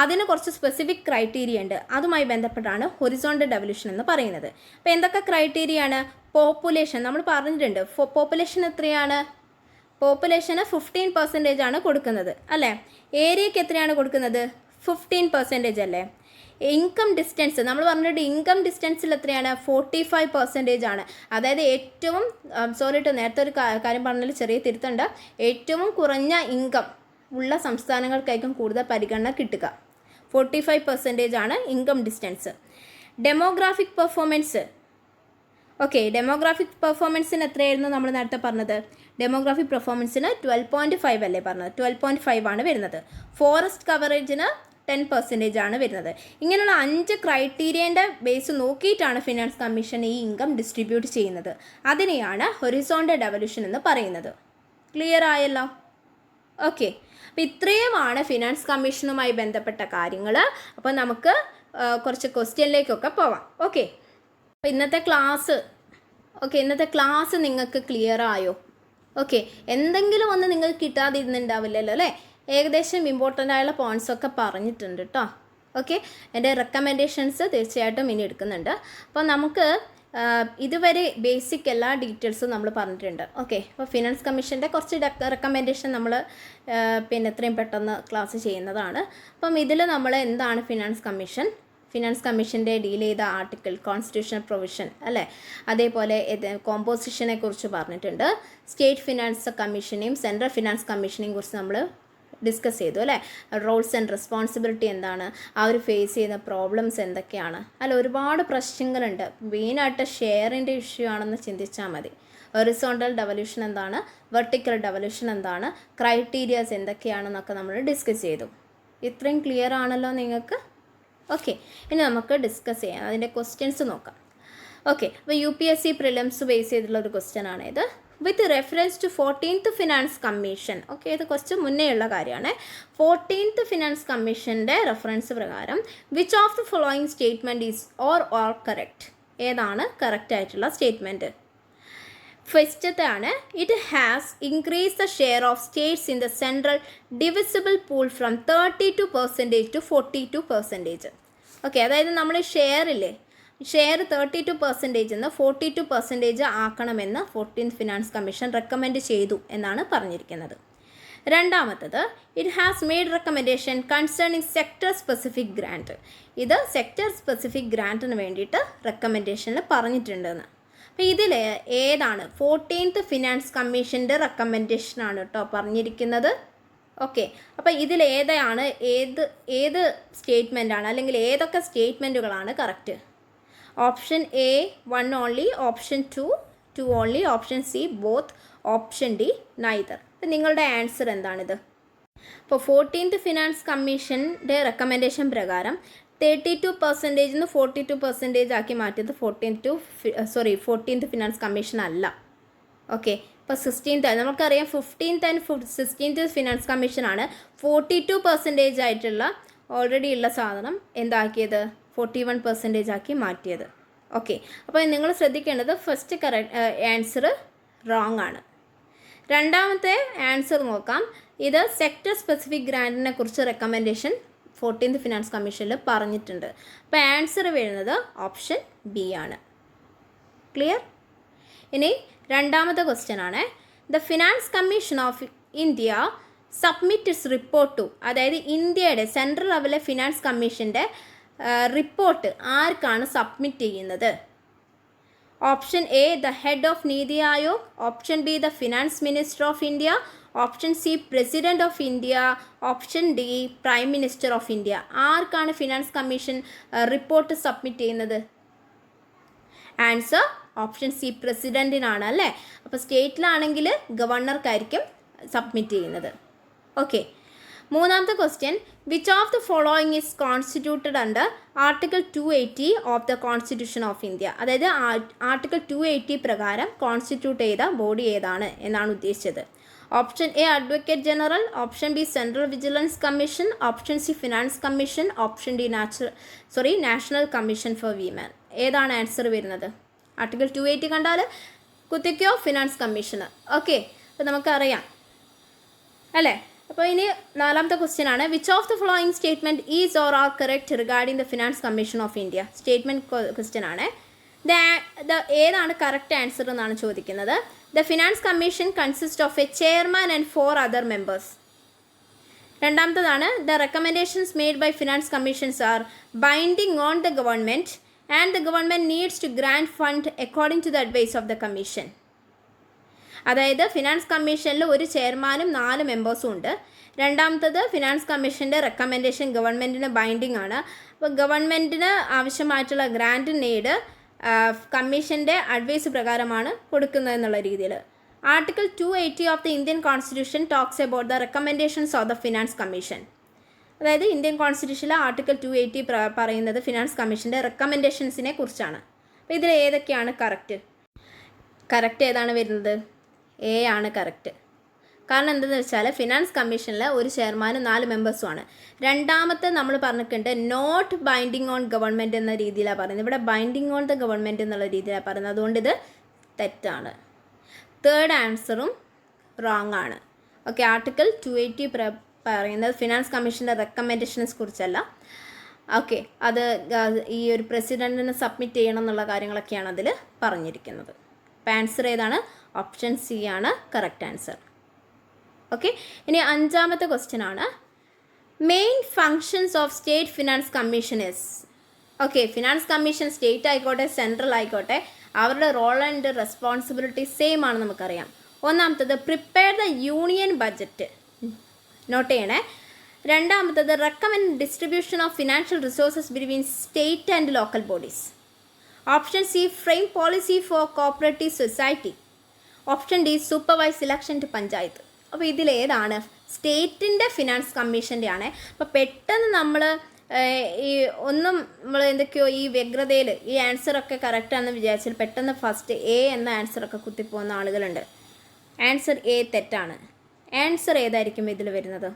അതിന് കുറച്ച് സ്പെസിഫിക് ക്രൈറ്റീരിയ ഉണ്ട്. അതുമായി ബന്ധപ്പെട്ടാണ് ഹൊറിസോണ്ടൽ ഡെവല്യൂഷൻ എന്ന് പറയുന്നത്. അപ്പോൾ എന്തൊക്കെ ക്രൈറ്റീരിയ ആണ്? പോപ്പുലേഷൻ നമ്മൾ പറഞ്ഞിട്ടുണ്ട്. പോപ്പുലേഷൻ എത്രയാണ്? പോപ്പുലേഷന് 15% ആണ് കൊടുക്കുന്നത് അല്ലേ. ഏരിയയ്ക്ക് എത്രയാണ് കൊടുക്കുന്നത്? 15% അല്ലേ. ഇൻകം ഡിസ്റ്റൻസ് നമ്മൾ പറഞ്ഞിട്ട് ഇൻകം ഡിസ്റ്റൻസിൽ എത്രയാണ് 45% ആണ്. അതായത് ഏറ്റവും നേരത്തെ ഒരു കാര്യം പറഞ്ഞതിൽ ചെറിയ തിരുത്തുണ്ട്. ഏറ്റവും കുറഞ്ഞ ഇൻകം ഉള്ള സംസ്ഥാനങ്ങൾക്കായിരിക്കും കൂടുതൽ പരിഗണന കിട്ടുക. 45% ആണ് income distance. Demographic performance. Demographic പെർഫോമൻസിന് എത്രയായിരുന്നു നമ്മൾ നേരത്തെ പറഞ്ഞത്? ഡെമോഗ്രാഫിക് പെർഫോമൻസിന് 12.5 അല്ലേ പറഞ്ഞത്? 12.5 ആണ് വരുന്നത്. ഫോറസ്റ്റ് കവറേജിന് 10% ആണ് വരുന്നത്. ഇങ്ങനെയുള്ള 5 ക്രൈറ്റീരിയൻ്റെ ബേസ് നോക്കിയിട്ടാണ് ഫിനാൻസ് കമ്മീഷൻ ഈ ഇൻകം ഡിസ്ട്രിബ്യൂട്ട് ചെയ്യുന്നത്. അതിനെയാണ് ഹൊറിസോണ്ടൽ ഡെവല്യൂഷൻ എന്ന് പറയുന്നത്. ക്ലിയർ ആയല്ലോ? ഓക്കെ, അപ്പോൾ ഇത്രയുമാണ് ഫിനാൻസ് കമ്മീഷനുമായി ബന്ധപ്പെട്ട കാര്യങ്ങൾ. അപ്പോൾ നമുക്ക് കുറച്ച് ക്വസ്റ്റ്യനിലേക്കൊക്കെ പോവാം. ഓക്കെ, അപ്പോൾ ഇന്നത്തെ ക്ലാസ് നിങ്ങൾക്ക് ക്ലിയർ ആയോ? ഓക്കെ, എന്തെങ്കിലും ഒന്ന് നിങ്ങൾക്ക് കിട്ടാതിരുന്നുണ്ടാവില്ലല്ലോ അല്ലേ? ഏകദേശം ഇമ്പോർട്ടൻ്റ് ആയുള്ള പോയിൻറ്റ്സൊക്കെ പറഞ്ഞിട്ടുണ്ട് കേട്ടോ. ഓക്കെ, എൻ്റെ റെക്കമെൻഡേഷൻസ് തീർച്ചയായിട്ടും ഇനി എടുക്കുന്നുണ്ട്. അപ്പോൾ നമുക്ക് ഇതുവരെ ബേസിക് എല്ലാ ഡീറ്റെയിൽസും നമ്മൾ പറഞ്ഞിട്ടുണ്ട്. ഓക്കെ, അപ്പോൾ ഫിനാൻസ് കമ്മീഷൻ്റെ കുറച്ച് റെക്കമെൻഡേഷൻ നമ്മൾ എത്രയും പെട്ടെന്ന് ക്ലാസ് ചെയ്യുന്നതാണ്. അപ്പം ഇതിൽ നമ്മൾ എന്താണ് ഫിനാൻസ് കമ്മീഷൻ്റെ ഡീൽ ചെയ്ത ആർട്ടിക്കിൾ, കോൺസ്റ്റിറ്റ്യൂഷണൽ പ്രൊവിഷൻ അല്ലേ, അതേപോലെ കോമ്പോസിഷനെ കുറിച്ച് പറഞ്ഞിട്ടുണ്ട്. സ്റ്റേറ്റ് ഫിനാൻസ് കമ്മീഷനെയും സെൻട്രൽ ഫിനാൻസ് കമ്മീഷനെയും കുറിച്ച് നമ്മൾ ഡിസ്കസ് ചെയ്തു അല്ലേ. റോൾസ് ആൻഡ് റെസ്പോൺസിബിലിറ്റി എന്താണ്, അവർ ഫേസ് ചെയ്യുന്ന പ്രോബ്ലംസ് എന്തൊക്കെയാണ്, ഒരുപാട് പ്രശ്നങ്ങളുണ്ട്. മെയിനായിട്ട് ഷെയറിൻ്റെ ഇഷ്യൂ ആണെന്ന് ചിന്തിച്ചാൽ മതി. ഹൊറിസോണ്ടൽ ഡെവല്യൂഷൻ എന്താണ്, വെർട്ടിക്കൽ ഡെവല്യൂഷൻ എന്താണ്, ക്രൈറ്റീരിയാസ് എന്തൊക്കെയാണെന്നൊക്കെ നമ്മൾ ഡിസ്കസ് ചെയ്തു. ഇത്രയും ക്ലിയർ ആണല്ലോ നിങ്ങൾക്ക്? ഓക്കെ, ഇനി നമുക്ക് ഡിസ്കസ് ചെയ്യാം. അതിൻ്റെ ക്വസ്റ്റ്യൻസ് നോക്കാം. ഓക്കെ, അപ്പോൾ UPSC പ്രിലിംസ് ബേസ് ചെയ്തിട്ടുള്ള ഒരു ക്വസ്റ്റ്യൻ ആണ് ഇത്. With reference to 14th finance commission. Okay, ഇത് കുറച്ച് മുന്നേ ഉള്ള കാര്യമാണ്. 14th ഫിനാൻസ് കമ്മീഷൻ്റെ റെഫറൻസ് പ്രകാരം which of the following statement is or correct? ഏതാണ് കറക്റ്റ് ആയിട്ടുള്ള സ്റ്റേറ്റ്മെൻറ്റ്? ഫസ്റ്റത്തെ ആണ്, it has increase the share of States in the central divisible pool from 32% to 42%. Okay, അതായത് നമ്മൾ ഷെയർ 32% നിന്ന് 42% ആക്കണമെന്ന് 14th ഫിനാൻസ് കമ്മീഷൻ റെക്കമെൻഡ് ചെയ്തു എന്നാണ് പറഞ്ഞിരിക്കുന്നത്. രണ്ടാമത്തത്, it has made recommendation concerning sector specific grant. ഇത് സെക്ടർ സ്പെസിഫിക് ഗ്രാൻറ്റിന് വേണ്ടിയിട്ട് റെക്കമെൻഡേഷനിൽ പറഞ്ഞിട്ടുണ്ടെന്ന്. അപ്പോൾ ഇതിൽ ഏതാണ്? 14th ഫിനാൻസ് കമ്മീഷൻ്റെ റെക്കമെൻഡേഷനാണ് കേട്ടോ പറഞ്ഞിരിക്കുന്നത്. ഓക്കെ, അപ്പോൾ ഇതിൽ ഏത് സ്റ്റേറ്റ്മെൻറ്റാണ്, അല്ലെങ്കിൽ ഏതൊക്കെ സ്റ്റേറ്റ്മെൻറ്റുകളാണ് correct? Option A 1 only, option 2 only, option C both, option D neither. അപ്പോൾ നിങ്ങളുടെ ആൻസർ എന്താണിത്? അപ്പോൾ 14th ഫിനാൻസ് കമ്മീഷൻ്റെ റെക്കമെൻഡേഷൻ പ്രകാരം 32% നിന്ന് 42% ആക്കി മാറ്റിയത് 14th ഫിനാൻസ് കമ്മീഷൻ അല്ല. ഓക്കെ, ഇപ്പോൾ 16th നമുക്കറിയാം 15th and 16th ഫിനാൻസ് കമ്മീഷനാണ് 42% ആയിട്ടുള്ള ഓൾറെഡി ഉള്ള സാധനം എന്താക്കിയത് 41% ആക്കി മാറ്റിയത്. ഓക്കെ, അപ്പോൾ നിങ്ങൾ ശ്രദ്ധിക്കേണ്ടത് ഫസ്റ്റ് ആൻസർ റോങ് ആണ്. രണ്ടാമത്തെ ആൻസർ നോക്കാം. ഇത് സെക്ടർ സ്പെസിഫിക് ഗ്രാൻറ്റിനെ കുറിച്ച് റെക്കമെൻഡേഷൻ 14th ഫിനാൻസ് കമ്മീഷനിൽ പറഞ്ഞിട്ടുണ്ട്. അപ്പോൾ ആൻസർ വരുന്നത് ഓപ്ഷൻ B ആണ്. ക്ലിയർ? ഇനി രണ്ടാമത്തെ ക്വസ്റ്റ്യൻ ആണ്, the finance commission of India submit its report to. അതായത് ഇന്ത്യയുടെ സെൻട്രൽ ലെവലിലെ ഫിനാൻസ് കമ്മീഷൻ്റെ റിപ്പോർട്ട് ആർക്കാണ് സബ്മിറ്റ് ചെയ്യുന്നത്? Option A the head of NITI Aayog, option B the finance minister of India, option C president of India, option D prime minister of India. ആർക്കാണ് finance commission report submit ചെയ്യുന്നത്? Answer option C പ്രസിഡൻറ്റിനാണ് അല്ലേ. അപ്പോൾ സ്റ്റേറ്റിലാണെങ്കിൽ ഗവർണർക്കായിരിക്കും submit ചെയ്യുന്നത്. Okay, മൂന്നാമത്തെ question, which of the following is constituted under article 280 of the constitution of India. അതായത് ആർട്ടിക്കിൾ 280 പ്രകാരം കോൺസ്റ്റിറ്റ്യൂട്ട് ചെയ്ത ബോഡി ഏതാണ് എന്നാണ് ഉദ്ദേശിച്ചത്. Option A advocate general, option B central vigilance commission, option C finance commission, option D national commission for women. ഏതാണ് answer വരുന്നത്? Article 280 കണ്ടാൽ കുത്തിക്കോ finance commissioner. Okay, അപ്പോൾ നമുക്കറിയാം അല്ലേ. അപ്പോൾ ഇനി നാലാമത്തെ ക്വസ്റ്റ്യൻ ആണ്, which of the following statement is or are correct regarding the finance commission of India? Statement question ആണ്. ഏതാണ് കറക്റ്റ് ആൻസർ എന്നാണ് ചോദിക്കുന്നത്. The finance commission consist of a chairman and 4 other members. രണ്ടാമത്തതാണ് the recommendations made by finance commissions are binding on the government and the government needs to grant fund according to the advice of the commission. അതായത് finance കമ്മീഷനിൽ ഒരു ചെയർമാനും 4 മെമ്പേഴ്സും ഉണ്ട്. രണ്ടാമത്തത് finance കമ്മീഷൻ്റെ recommendation ഗവൺമെൻറ്റിന് binding ആണ്. അപ്പോൾ ഗവൺമെൻറ്റിന് ആവശ്യമായിട്ടുള്ള ഗ്രാൻഡ് നീഡ് കമ്മീഷൻ്റെ അഡ്വൈസ് പ്രകാരമാണ് കൊടുക്കുന്നത് എന്നുള്ള രീതിയിൽ. Article 280 of the Indian constitution talks about the recommendations of the finance commission. അതായത് ഇന്ത്യൻ കോൺസ്റ്റിറ്റ്യൂഷനിലെ ആർട്ടിക്കിൾ 280 പറയുന്നത് ഫിനാൻസ് കമ്മീഷൻ്റെ റെക്കമെൻഡേഷൻസിനെ കുറിച്ചാണ്. അപ്പോൾ ഇതിൽ ഏതൊക്കെയാണ് കറക്റ്റ് ഏതാണ് വരുന്നത്? എ ആണ് കറക്റ്റ്. കാരണം എന്തെന്ന് വെച്ചാൽ ഫിനാൻസ് കമ്മീഷനിൽ ഒരു ചെയർമാനും 4 മെമ്പേഴ്സുമാണ്. രണ്ടാമത്തെ നമ്മൾ പറഞ്ഞിട്ടുണ്ട് നോട്ട് ബൈൻഡിങ് ഓൺ ഗവൺമെൻറ് എന്ന രീതിയിലാണ് പറയുന്നത്. ഇവിടെ ബൈൻഡിങ് ഓൺ ദ ഗവൺമെൻറ് എന്നുള്ള രീതിയിലാണ് പറയുന്നത്. അതുകൊണ്ട് ഇത് തെറ്റാണ്. തേർഡ് ആൻസറും റോങ് ആണ്. ഓക്കെ, ആർട്ടിക്കിൾ 280 പറയുന്നത് ഫിനാൻസ് കമ്മീഷൻ്റെ റെക്കമെൻഡേഷൻസ് കുറിച്ചല്ല. ഓക്കെ, അത് ഈ ഒരു പ്രസിഡൻറ്റിന് സബ്മിറ്റ് ചെയ്യണം എന്നുള്ള കാര്യങ്ങളൊക്കെയാണ് അതിൽ പറഞ്ഞിരിക്കുന്നത്. അപ്പോൾ ആൻസർ ഏതാണ്? ഓപ്ഷൻ സി ആണ് കറക്റ്റ് ആൻസർ. ഓക്കെ, ഇനി 5ാമത്തെ ക്വസ്റ്റ്യൻ ആണ് main functions of state finance commission is. Okay, finance commission state ആയിക്കോട്ടെ സെൻട്രൽ ആയിക്കോട്ടെ അവരുടെ റോൾ ആൻഡ് റെസ്പോൺസിബിലിറ്റി സെയിം ആണ് നമുക്കറിയാം. ഒന്നാമത്തത് prepare the union budget, note ചെയ്യണേ. രണ്ടാമത്തത് recommend distribution of financial resources between state and local bodies. Option C frame policy for cooperative society. Option D supervise election to panchayat. അപ്പോൾ ഇതിലേതാണ്? സ്റ്റേറ്റിൻ്റെ finance കമ്മീഷൻ്റെ ആണ്. അപ്പോൾ പെട്ടെന്ന് നമ്മൾ ഈ ഒന്നും നമ്മൾ എന്തൊക്കെയോ ഈ വ്യഗ്രതയിൽ ഈ ആൻസറൊക്കെ കറക്റ്റാണെന്ന് വിചാരിച്ചാൽ പെട്ടെന്ന് ഫസ്റ്റ് എ എന്ന ആൻസറൊക്കെ കുത്തിപ്പോകുന്ന ആളുകളുണ്ട്. ആൻസർ എ തെറ്റാണ്. ആൻസർ ഏതായിരിക്കും ഇതിൽ വരുന്നത്?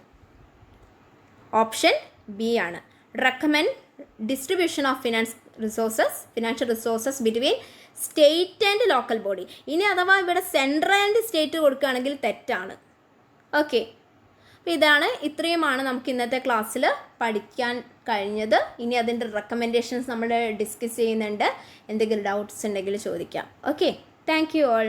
ഓപ്ഷൻ ബി ആണ്. Recommend distribution of financial resources between state and local body. ഇനി അഥവാ ഇവിടെ സെൻട്രൽ ആൻഡ് സ്റ്റേറ്റ് കൊടുക്കുകയാണെങ്കിൽ തെറ്റാണ്. ഓക്കെ, അപ്പോൾ ഇത്രയുമാണ് നമുക്ക് ഇന്നത്തെ ക്ലാസ്സിൽ പഠിക്കാൻ കഴിഞ്ഞത്. ഇനി അതിൻ്റെ റെക്കമെൻഡേഷൻസ് നമ്മൾ ഡിസ്കസ് ചെയ്യുന്നുണ്ട്. എന്തെങ്കിലും ഡൗട്ട്സ് ഉണ്ടെങ്കിൽ ചോദിക്കാം. Okay, thank you all.